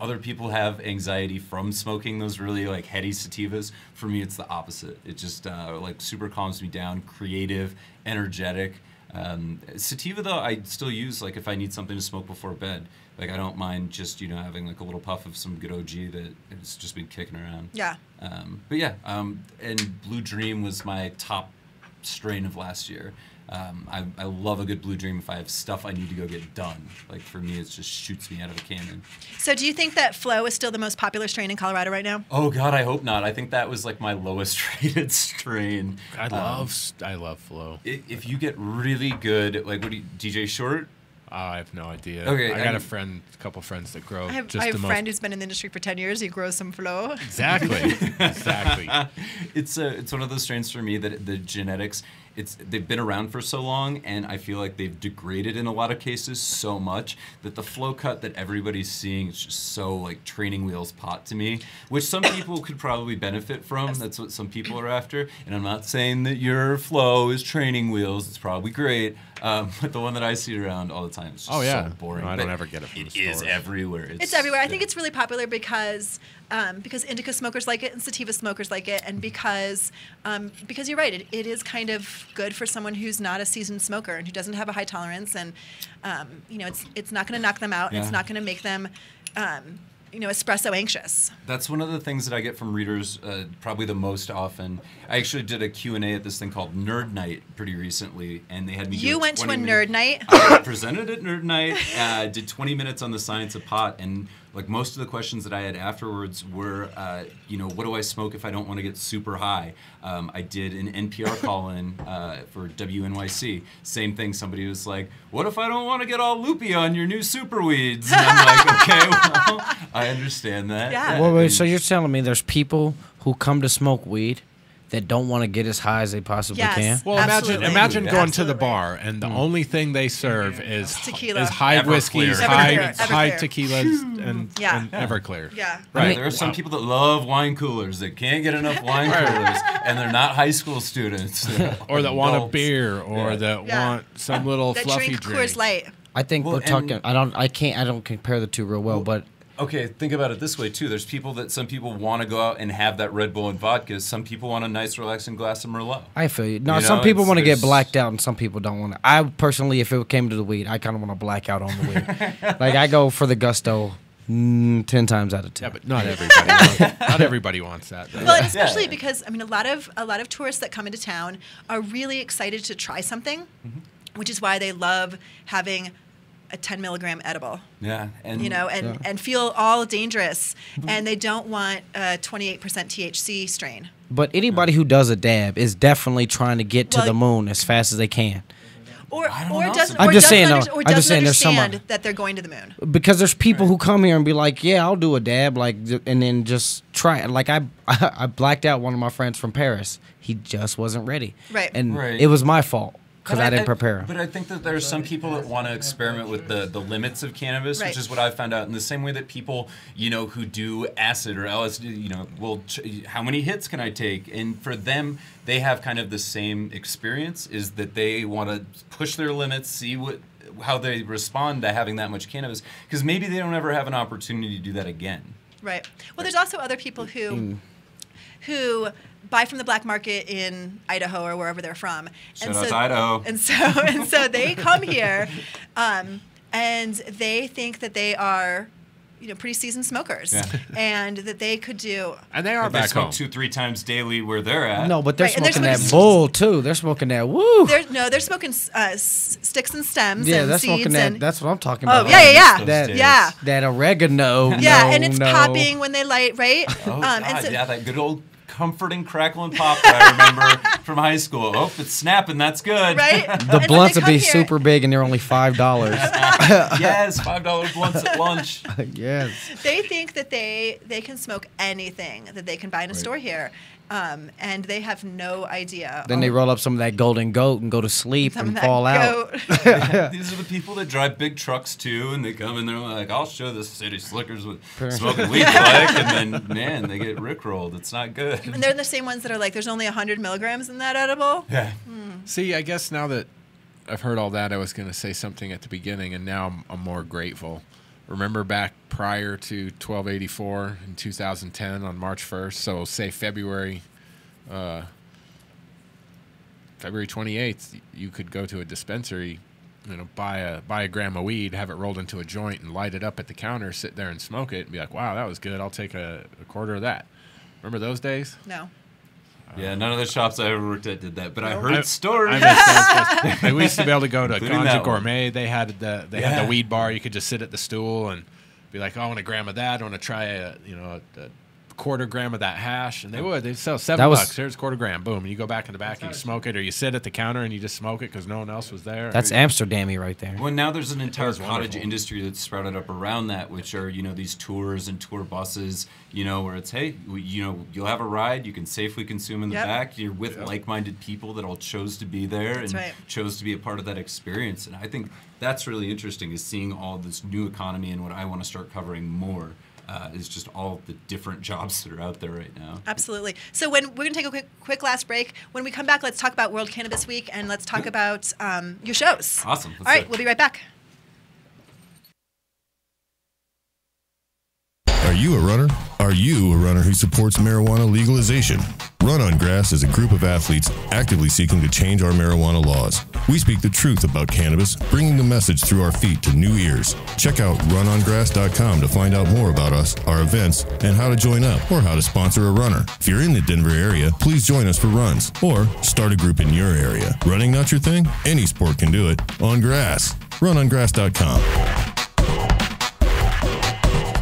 other people have anxiety from smoking those really like heady sativas. For me, it's the opposite. It just super calms me down, creative, energetic. Sativa though, I still use like if I need something to smoke before bed. Like I don't mind just having like a little puff of some good OG that has just been kicking around. Yeah. And Blue Dream was my top strain of last year. I love a good Blue Dream if I have stuff I need to go get done. Like for me, it just shoots me out of a cannon. So do you think that Flow is still the most popular strain in Colorado right now? Oh God, I hope not. I think that was like my lowest rated strain. I love Flow. If you get really good, like DJ Short, Oh, I have no idea. Okay, I got a couple friends that grow. I have just a the friend who's been in the industry for 10 years. He grows some flow. Exactly. Exactly. It's one of those strains for me that the genetics, they've been around for so long, and I feel like they've degraded in a lot of cases so much that the flow cut that everybody's seeing is just so like training wheels pot to me, which some people could probably benefit from. Yes. That's what some people are after. And I'm not saying that your flow is training wheels. It's probably great. But the one that I see around all the time is just so boring. No, I But don't ever get it from the It is store. everywhere. It's everywhere. I think it's really popular because indica smokers like it and sativa smokers like it, and because you're right, it is kind of good for someone who's not a seasoned smoker and who doesn't have a high tolerance, and it's not going to knock them out, and it's not going to make them espresso anxious. That's one of the things that I get from readers probably the most often. I actually did a Q&A at this thing called Nerd Night pretty recently, and they had me do You went to a Nerd Night? I presented at Nerd Night, did 20 minutes on the science of pot, and like most of the questions that I had afterwards were, what do I smoke if I don't want to get super high? I did an NPR call-in for WNYC. Same thing. Somebody was like, what if I don't want to get all loopy on your new super weeds? And I'm like, okay, well, I understand that. Yeah. Well, wait, so you're telling me there's people who come to smoke weed that don't want to get as high as they possibly can? Well, absolutely. imagine going to the Absolutely. bar and the only thing they serve is Tequila. is high Everclear. whiskeys, Everclear. high Everclear. tequilas, and Yeah. Everclear. Yeah. Right. There are some people that love wine coolers that can't get enough wine coolers, and they're not high school students. Or that want a Adults. beer, or that want some little that fluffy drink Coors Light. I think Well, we're talking. I don't compare the two real well, but Okay, think about it this way too. There's some people want to go out and have that Red Bull and vodka. Some people want a nice, relaxing glass of Merlot. I feel you. No, You some know, people want to get there's- blacked out, and some people don't want to. I personally, if it came to the weed, I kind of want to black out on the weed. Like I go for the gusto 10 times out of 10. Yeah, but not everybody. Not everybody wants that. Though. Well, and especially because a lot of tourists that come into town are really excited to try something, which is why they love having a 10 milligram edible. Yeah, and and feel all dangerous, and they don't want a 28% THC strain. But anybody who does a dab is definitely trying to get to Well, the moon as fast as they can. Or know. doesn't I'm or just doesn't saying, though, under- or I'm just doesn't saying there's understand somebody- that they're going to the moon. Because there's people who come here and be like, yeah, I'll do a dab, like, and then just try it. Like I blacked out one of my friends from Paris. He just wasn't ready. Right. And Right. it was my fault because But I didn't prepare him. But I think that there are some people that want to experiment with the limits of cannabis, Right. which is what I've found out. In the same way that people, who do acid or LSD, how many hits can I take? And for them, they have kind of the same experience, is that they want to push their limits, see how they respond to having that much cannabis, because maybe they don't ever have an opportunity to do that again. Right. Well, there's also other people who buy from the black market in Idaho or wherever they're from. Shout out to Idaho. And so they come here, and they think that they are, pretty seasoned smokers, Yeah. and that they could do. And they are They back smoke home. 2-3 times daily where they're at. No, but they're Right, and they're smoking that smoking- bull too. They're smoking that woo. They're smoking sticks and stems Yeah, and they're seeds smoking that. and That's what I'm talking oh about. yeah. Those Yeah. That oregano. Yeah, no, and it's no. popping when they light, right? Oh, God, and so, yeah, that good old comforting crackle and pop that I remember from high school. Oh, it's snapping. That's good. right? The And so blunts they would be come here- super big, and they're only $5. Yes, $5 blunts at lunch. Yes. They think that they can smoke anything that they can buy in a store here, and they have no idea. Then they roll up some of that golden goat and go to sleep Some and of that fall out. goat. These are the people that drive big trucks too, and they come and they're like, "I'll show this city slickers what smoking weed like," and then man, they get rickrolled. It's not good. And they're the same ones that are like, "There's only 100 milligrams in that edible." Yeah. See, I guess now that I've heard all that, I was going to say something at the beginning, and now I'm more grateful. Remember back prior to 1284 in 2010 on March 1st, so say February 28th, you could go to a dispensary, buy a gram of weed, have it rolled into a joint, and light it up at the counter, sit there and smoke it, and be like, wow, that was good. I'll take a quarter of that. Remember those days? No. Yeah, none of the shops I ever worked at did that, but I I- heard stories. Like, we used to be able to go to Including Ganja that one. Gourmet. They had the weed bar. You could just sit at the stool and be like, "Oh, I want a gram of that. I want to try a quarter gram of that hash, and they'd sell $7. Here's a quarter gram, boom, and you go back in the back and you smoke it, or you sit at the counter and you just smoke it because no one else was there. That's Amsterdam-y right there. Well, now there's an entire cottage industry that's sprouted up around that, which are, these tours and tour buses, where it's, hey, you'll have a ride, you can safely consume in the back, you're with like-minded people that all chose to be there and chose to be a part of that experience. And I think that's really interesting, is seeing all this new economy, and what I want to start covering more is just all the different jobs that are out there right now. Absolutely. So we're going to take a quick last break. When we come back, let's talk about World Cannabis Week, and let's talk about your shows. Awesome. All right, we'll be right back. Are you a runner? Are you a runner who supports marijuana legalization? Run on Grass is a group of athletes actively seeking to change our marijuana laws. We speak the truth about cannabis, bringing the message through our feet to new ears. Check out runongrass.com to find out more about us, our events, and how to join up or how to sponsor a runner. If you're in the Denver area, please join us for runs or start a group in your area. Running not your thing? Any sport can do it. On grass. Runongrass.com.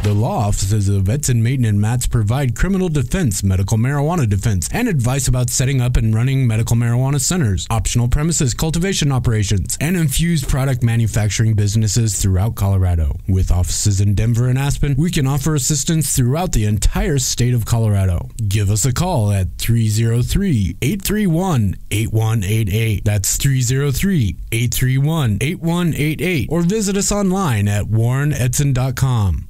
The law offices of Edson, Maton, and Matz provide criminal defense, medical marijuana defense, and advice about setting up and running medical marijuana centers, optional premises cultivation operations, and infused product manufacturing businesses throughout Colorado. With offices in Denver and Aspen, we can offer assistance throughout the entire state of Colorado. Give us a call at 303-831-8188. That's 303-831-8188. Or visit us online at warrenedson.com.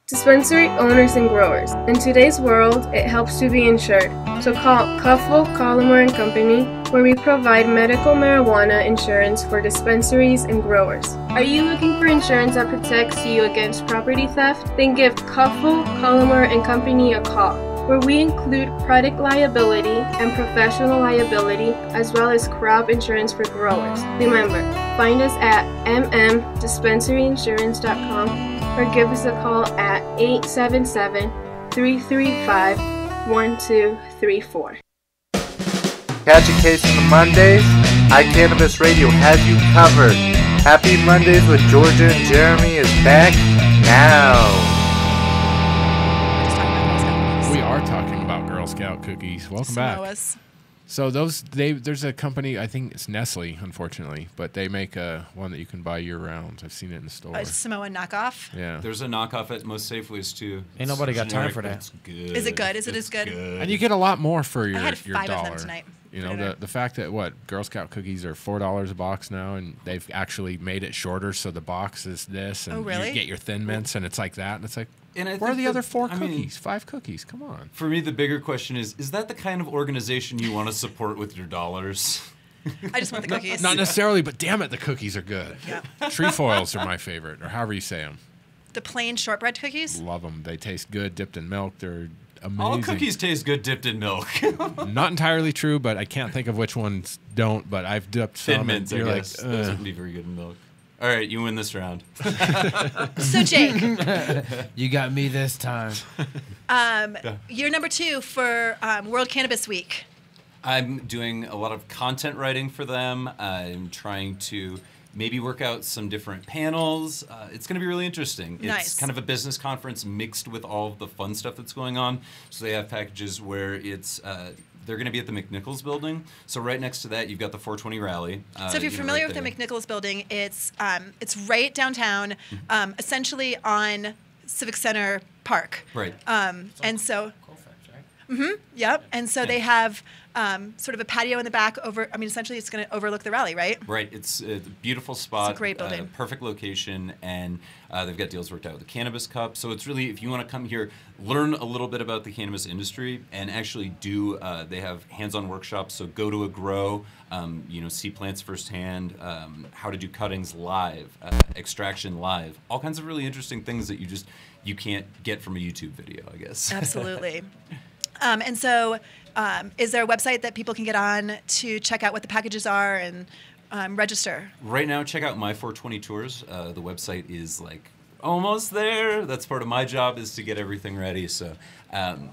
Dispensary owners and growers. In today's world, it helps to be insured. So call Cuffle, Columnist and Company, where we provide medical marijuana insurance for dispensaries and growers. Are you looking for insurance that protects you against property theft? Then give Cuffle, Columnist and Company a call, where we include product liability and professional liability, as well as crop insurance for growers. Remember, find us at mdispensaryinsurance.com or give us a call at 877-335-1234. Catch a case on the Mondays? iCannabis Radio has you covered. Happy Mondays with Georgia and Jeremy is back now. We are talking about Girl Scout cookies. Welcome back. So there's a company, I think it's Nestle, unfortunately, but they make one that you can buy year-round. I've seen it in the store. A Samoa knockoff? Yeah. There's a knockoff at most Safeways, too. Ain't nobody got time for that. It's good. Is it good? Is it as good? And you get a lot more for your I had your five dollar. of them tonight. The fact that Girl Scout cookies are $4 a box now, and they've actually made it shorter, so the box is this, and you get your Thin Mints, and it's like that, and it's like, where are the other 4 cookies? 5 cookies? Come on. For me, the bigger question is that the kind of organization you want to support with your dollars? I just want the cookies. Not necessarily, but damn it, the cookies are good. Yeah. Trefoils are my favorite, or however you say them. The plain shortbread cookies? Love them. They taste good dipped in milk. They're amazing. All cookies taste good dipped in milk. Not entirely true, but I can't think of which ones don't, but I've dipped some. Thin Mints, I guess. Like, those wouldn't be very good in milk. All right, you win this round. So, Jake. You got me this time. You're number 2 for World Cannabis Week. I'm doing a lot of content writing for them. I'm trying to maybe work out some different panels. It's going to be really interesting. It's kind of a business conference mixed with all of the fun stuff that's going on. So they have packages where it's they're going to be at the McNichols building. So right next to that, you've got the 420 rally. So if you're familiar with the McNichols building, it's right downtown, essentially on Civic Center Park. Right. And so. Yep. And so they have sort of a patio in the back essentially it's going to overlook the rally, right? Right. It's a beautiful spot. It's a great building. Perfect location. And they've got deals worked out with the Cannabis Cup. So it's really, if you want to come here, learn a little bit about the cannabis industry and actually they have hands-on workshops. So go to a grow, see plants firsthand, how to do cuttings live, extraction live, all kinds of really interesting things that you can't get from a YouTube video, I guess. Absolutely. And so is there a website that people can get on to check out what the packages are and register? Right now, check out My 420 Tours. The website is like almost there. That's part of my job, is to get everything ready. So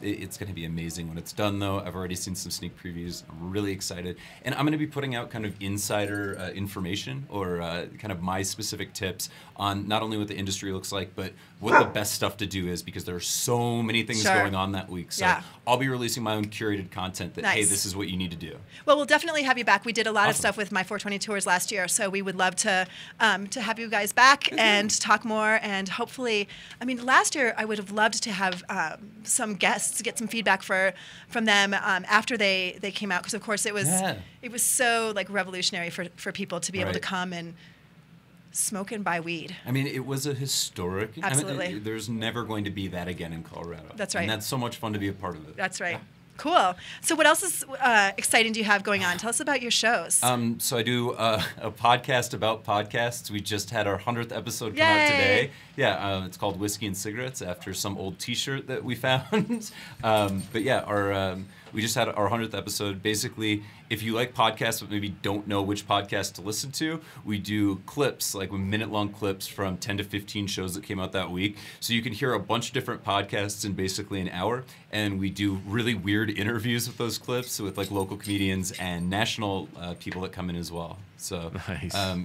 it's going to be amazing when it's done, though. I've already seen some sneak previews. I'm really excited. And I'm going to be putting out kind of insider information, or kind of my specific tips on not only what the industry looks like, but what the best stuff to do is, because there are so many things going on that week. So I'll be releasing my own curated content that, hey, this is what you need to do. Well, we'll definitely have you back. We did a lot of stuff with my 420 tours last year, so we would love to have you guys back and talk more. And hopefully, I mean, last year I would have loved to have some guests, get some feedback from them after they came out, because of course it was so like revolutionary for people to be able to come and smoke and buy weed. I mean, it was a historic. Absolutely. I mean, there's never going to be that again in Colorado. That's right. And that's so much fun to be a part of it. That's right. Cool. So what else is exciting do you have going on? Tell us about your shows. So I do a podcast about podcasts. We just had our 100th episode come out today. Yeah, it's called Whiskey and Cigarettes, after some old T-shirt that we found. But yeah, we just had our 100th episode. Basically, if you like podcasts but maybe don't know which podcast to listen to, we do clips, like minute-long clips from 10 to 15 shows that came out that week. So you can hear a bunch of different podcasts in basically an hour. And we do really weird interviews with those clips with like local comedians and national people that come in as well. So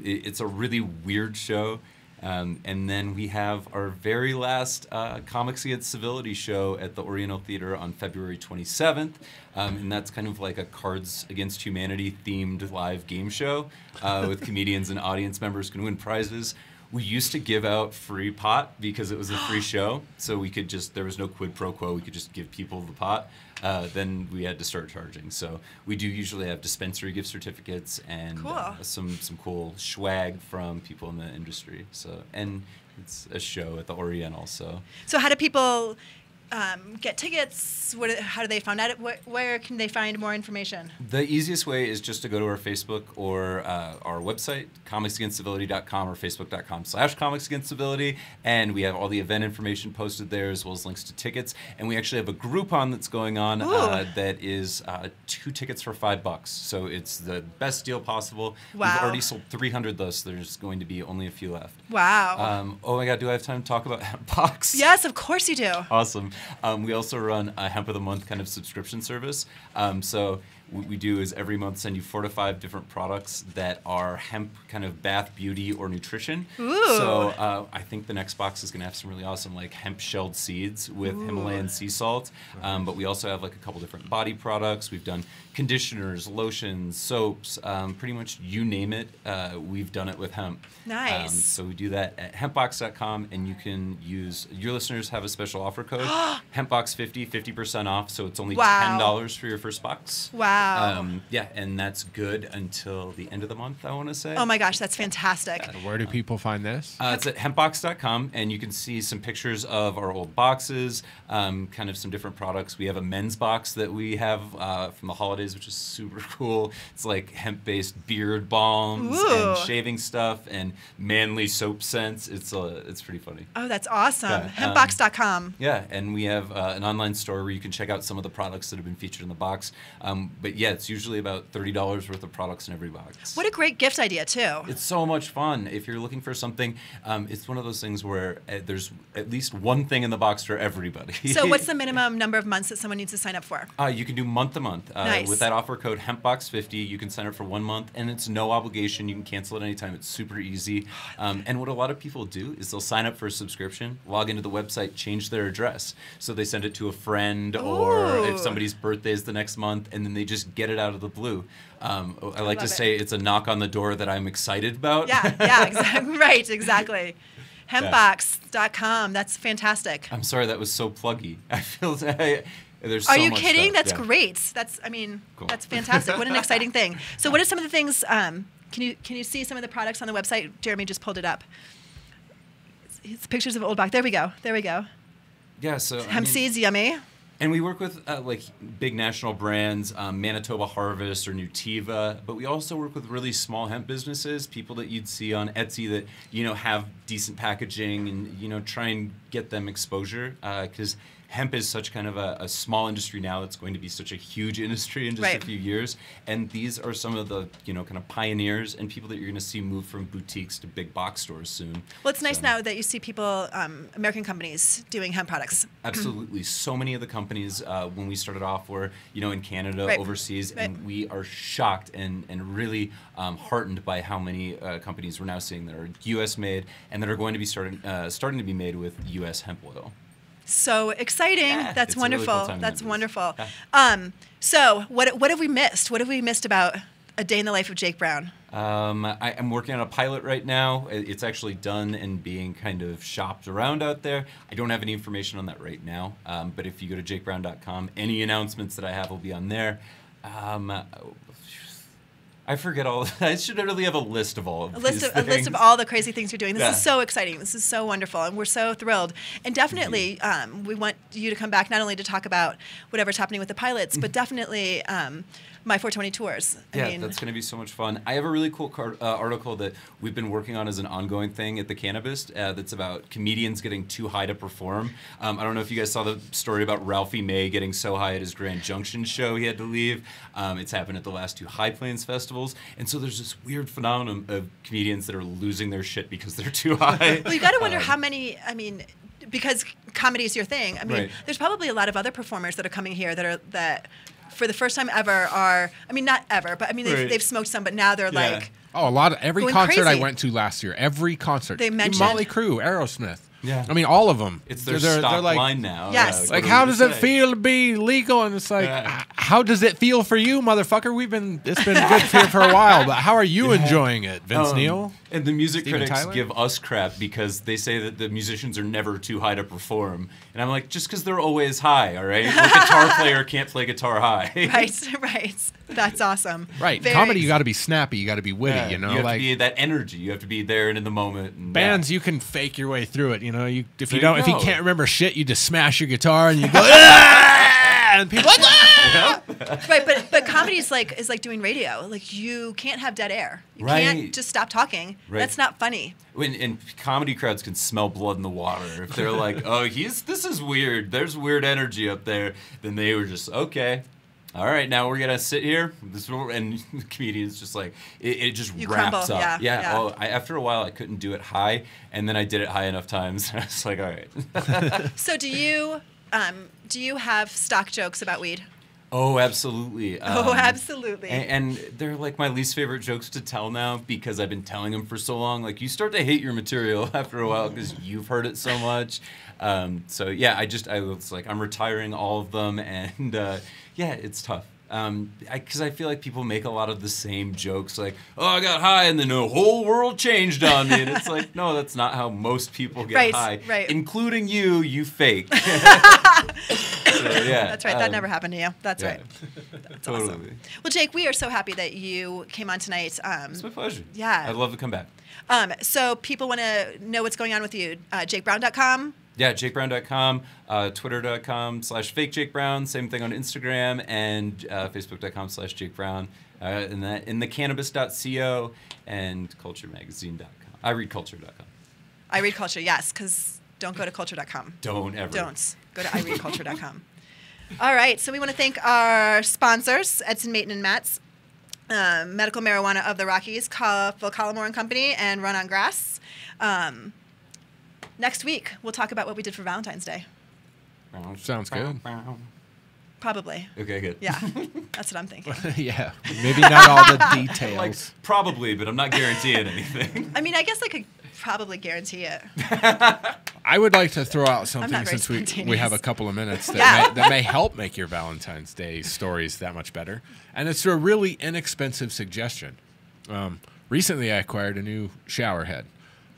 it's a really weird show. And then we have our very last Comics Against Civility show at the Oriental Theater on February 27th. And that's kind of like a Cards Against Humanity themed live game show with comedians and audience members can win prizes. We used to give out free pot because it was a free show. So we could there was no quid pro quo. We could just give people the pot. Then we had to start charging. So we do usually have dispensary gift certificates and some cool swag from people in the industry. So, and it's a show at the Oriental. So how do people get tickets? How do they find out? Where can they find more information? The easiest way is just to go to our Facebook or our website, comicsagainstcivility.com or facebook.com/comicsagainstcivility, and we have all the event information posted there, as well as links to tickets. And we actually have a Groupon that's going on that is 2 tickets for $5. So it's the best deal possible. Wow. We've already sold 300 though, so there's going to be only a few left. Wow. Oh my God, do I have time to talk about Hempbox? Yes, of course you do. Awesome. We also run a Hemp of the Month kind of subscription service. So what we do is every month send you 4 to 5 different products that are hemp kind of bath, beauty, or nutrition. Ooh. So I think the next box is going to have some really awesome like hemp shelled seeds with Himalayan sea salt. But we also have like a couple different body products. We've done conditioners, lotions, soaps, pretty much you name it. We've done it with hemp. Nice. So we do that at hempbox.com, and you can use, your listeners have a special offer code, hempbox50, 50% off. So it's only $10 for your first box. Wow. Yeah, and that's good until the end of the month, I want to say. Oh my gosh, that's fantastic. Where do people find this? It's at hempbox.com, and you can see some pictures of our old boxes, kind of some different products. We have a men's box that we have from the holidays, which is super cool. It's like hemp-based beard balms and shaving stuff and manly soap scents. It's pretty funny. Oh, that's awesome. Hempbox.com. Yeah, and we have an online store where you can check out some of the products that have been featured in the box. But yeah, it's usually about $30 worth of products in every box. What a great gift idea, too. It's so much fun. If you're looking for something, it's one of those things where there's at least one thing in the box for everybody. So what's the minimum number of months that someone needs to sign up for? You can do month to month. Nice. With that offer code HempBox50, you can sign up for 1 month, and it's no obligation. You can cancel at any time. It's super easy. And what a lot of people do is they'll sign up for a subscription, log into the website, change their address. So they send it to a friend, or if somebody's birthday is the next month, and then they just get it out of the blue. I like to say it's a knock on the door that I'm excited about. Yeah, exactly. Right, exactly. Hempbox.com. That's fantastic. I'm sorry, that was so pluggy. I feel there's Are so you much kidding? stuff. That's great. Cool. That's fantastic. What an exciting thing. So what are some of the things, can you see some of the products on the website? Jeremy just pulled it up. It's pictures of old box. There we go. Yeah, so hemp seeds, yummy. And we work with like big national brands, Manitoba Harvest or Nutiva, but we also work with really small hemp businesses, people that you'd see on Etsy that have decent packaging, and try and get them exposure, because hemp is such kind of a small industry now that's going to be such a huge industry in just a few years. And these are some of the, kind of pioneers and people that you're going to see move from boutiques to big box stores soon. Well, it's nice now that you see people, American companies, doing hemp products. Absolutely. So many of the companies, when we started off, were, in Canada, overseas, and we are shocked and really heartened by how many companies we're now seeing that are U.S. made and that are going to be starting to be made with U.S. hemp oil. So exciting. Yeah, That's wonderful. Really cool That's wonderful. Yeah. So what have we missed? What have we missed about a day in the life of Jake Browne? I'm working on a pilot right now. It's actually done and being kind of shopped around out there. I don't have any information on that right now, but if you go to jakebrowne.com, any announcements that I have will be on there. I forget all. I should really have a list of all of these things. A list of all the crazy things you're doing. This is so exciting. This is so wonderful, and we're so thrilled. And definitely, we want you to come back not only to talk about whatever's happening with the pilots, but definitely my 420 tours. I mean, that's going to be so much fun. I have a really cool article that we've been working on as an ongoing thing at the Cannabist that's about comedians getting too high to perform. I don't know if you guys saw the story about Ralphie May getting so high at his Grand Junction show he had to leave. It's happened at the last 2 High Plains festivals. And so there's this weird phenomenon of comedians that are losing their shit because they're too high. Well, you got to wonder how many, because comedy is your thing. There's probably a lot of other performers that are coming here that for the first time ever are, not ever, but they've smoked some, but now they're like. Oh, every concert I went to last year, every concert. They mentioned Motley Crue, Aerosmith. Yeah. All of them. It's their stock like, line now. Yes. Like, how does it feel to be legal? And it's like, how does it feel for you, motherfucker? It's been good here for a while, but how are you enjoying it, Vince Neil? And the music Steven critics Tyler? give us crap because they say that the musicians are never too high to perform. And I'm like, just because they're always high, all right? A guitar player can't play guitar high. Right. That's awesome. Right. Comedy, you got to be snappy. You got to be witty, You have to be that energy. You have to be there and in the moment. And bands, you can fake your way through it. If you can't remember shit, you just smash your guitar and you go, and people like, Right, but comedy is like doing radio. Like, you can't have dead air. You can't just stop talking. Right. That's not funny. And comedy crowds can smell blood in the water. If they're like, oh, this is weird. There's weird energy up there. Then they were just, okay. All right, now we're gonna sit here. And the comedian's just like it just wraps crumble. up. Yeah. Oh, after a while, I couldn't do it high, and then I did it high enough times. I was like, all right. So do you have stock jokes about weed? Oh, absolutely. Absolutely. And they're like my least favorite jokes to tell now because I've been telling them for so long. Like, you start to hate your material after a while because you've heard it so much. So yeah, I was like, I'm retiring all of them, and yeah, it's tough. Because I feel like people make a lot of the same jokes, like, oh, I got high and then the whole world changed on me. And it's like, no, that's not how most people get high. Right. Including you fake. So, yeah. That's right. That never happened to you. That's right. That's totally. awesome. Well, Jake, we are so happy that you came on tonight. It's my pleasure. Yeah. I'd love to come back. So people want to know what's going on with you. JakeBrowne.com. Yeah, jakebrowne.com, twitter.com/fakejakebrown, same thing on Instagram, and facebook.com/jakebrowne, in the cannabist.co and culturemagazine.com. I read culture.com. I read culture, yes, because don't go to culture.com. Don't ever. Don't. Go to ireadculture.com. All right, so we want to thank our sponsors, Edson Maton and Matz, Medical Marijuana of the Rockies, Phil Collimore and Company, and Run on Grass. Next week, we'll talk about what we did for Valentine's Day. Sounds good. Probably. Okay, good. Yeah, that's what I'm thinking. Yeah, maybe not all the details. Like, probably, but I'm not guaranteeing anything. I mean, I guess I could probably guarantee it. I would like to throw out something very since we have spontaneous. a couple of minutes that may help make your Valentine's Day stories that much better. And it's a really inexpensive suggestion. Recently, I acquired a new shower head.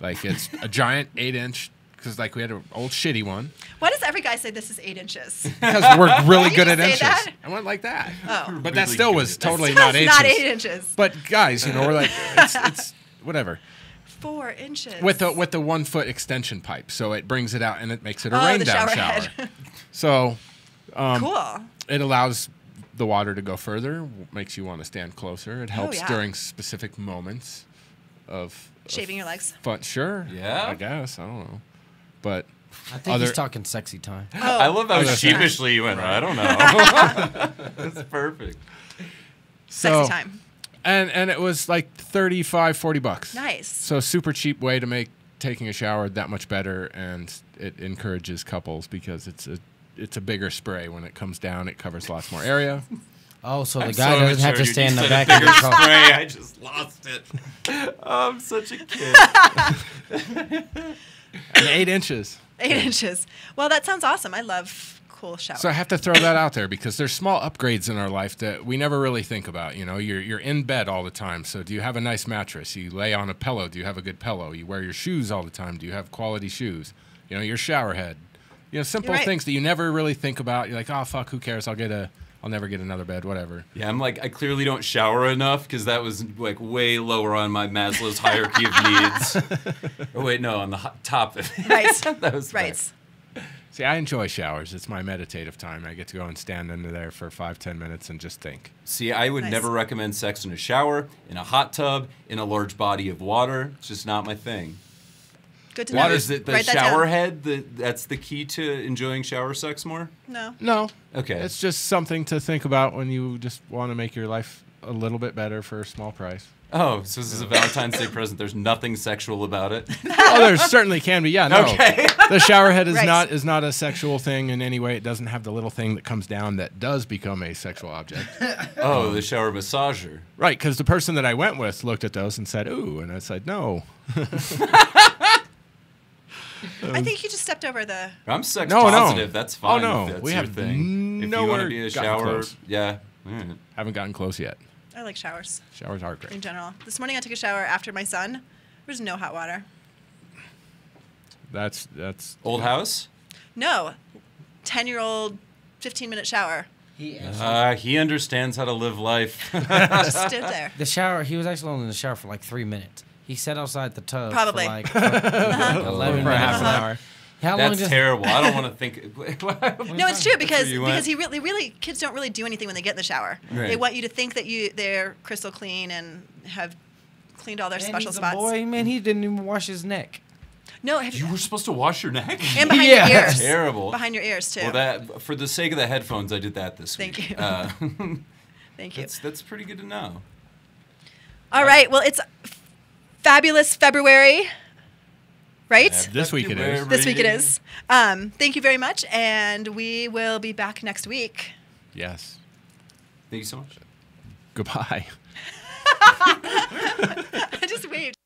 Like, it's a giant 8-inch, because like we had an old shitty one. Why does every guy say this is 8 inches? Because we're really good at say inches. that? I went like that. Oh. But that still was totally That's not 8 not inches. 8 inches. But guys, we're like, it's whatever. 4 inches. With the 1 foot extension pipe, so it brings it out and it makes it a the rain down shower shower. head. So, Cool. it allows the water to go further, makes you want to stand closer. It helps yeah. during specific moments of Shaving your legs. fun. Sure. Yeah. I guess. I don't know. But I think he's talking sexy time. Oh. I love how sheepishly you went. I don't know. That's perfect. Sexy time. And it was like $35-40. Nice. So super cheap way to make taking a shower that much better, and it encourages couples because it's a bigger spray. When it comes down, it covers lots more area. Oh, so the I'm guy so doesn't have to immature. stay in You the said back a of the bigger car. spray. I just lost it. Oh, I'm such a kid. And 8 inches. 8 inches. Well, that sounds awesome. I love cool showers. So I have to throw that out there because there's small upgrades in our life that we never really think about. You know, you're in bed all the time. So do you have a nice mattress? You lay on a pillow. Do you have a good pillow? You wear your shoes all the time. Do you have quality shoes? You know, your shower head. You know, simple things that you never really think about. You're like, oh, fuck, who cares? I'll never get another bed, whatever. Yeah, I'm like, I clearly don't shower enough because that was like way lower on my Maslow's hierarchy of needs. Oh, wait, no, on the top of it. Right. That was right. See, I enjoy showers. It's my meditative time. I get to go and stand under there for 5-10 minutes and just think. See, I would never recommend sex in a shower, in a hot tub, in a large body of water. It's just not my thing. Good to know. Is it the shower head that's the key to enjoying shower sex more? No. Okay. It's just something to think about when you just want to make your life a little bit better for a small price. Oh, so this is a Valentine's Day present. There's nothing sexual about it. Oh, there certainly can be. Yeah, no. Okay. The shower head is not a sexual thing in any way. It doesn't have the little thing that comes down that does become a sexual object. Oh, the shower massager. Right, because the person that I went with looked at those and said, "Ooh," and I said, "No." I think you just stepped over the. I'm sex positive. That's fine. Oh no, that's we your have thing. If you want to be a shower, close. yeah. Haven't gotten close yet. I like showers. Showers are great In general. This morning I took a shower after my son. There was no hot water. That's old house. No, 10-year-old, 15-minute shower. He understands how to live life. Just stood there. The shower. He was actually only in the shower for like 3 minutes. He sat outside the tub Probably. for like 11 for minutes. half an hour. How That's long terrible. I don't want to think. No, it's true because you went? he really kids don't really do anything when they get in the shower. Right. They want you to think that they're crystal clean and have cleaned all their And special he's a spots. boy, man, he didn't even wash his neck. No, You were supposed to wash your neck. And behind your ears. That's terrible. Behind your ears too. Well, that for the sake of the headphones, I did that this week. Thank you. Thank you. That's pretty good to know. All right. Well, it's fabulous February, right? This week it is. This week it is. Thank you very much, and we will be back next week. Yes. Thank you so much. Goodbye. I just waved.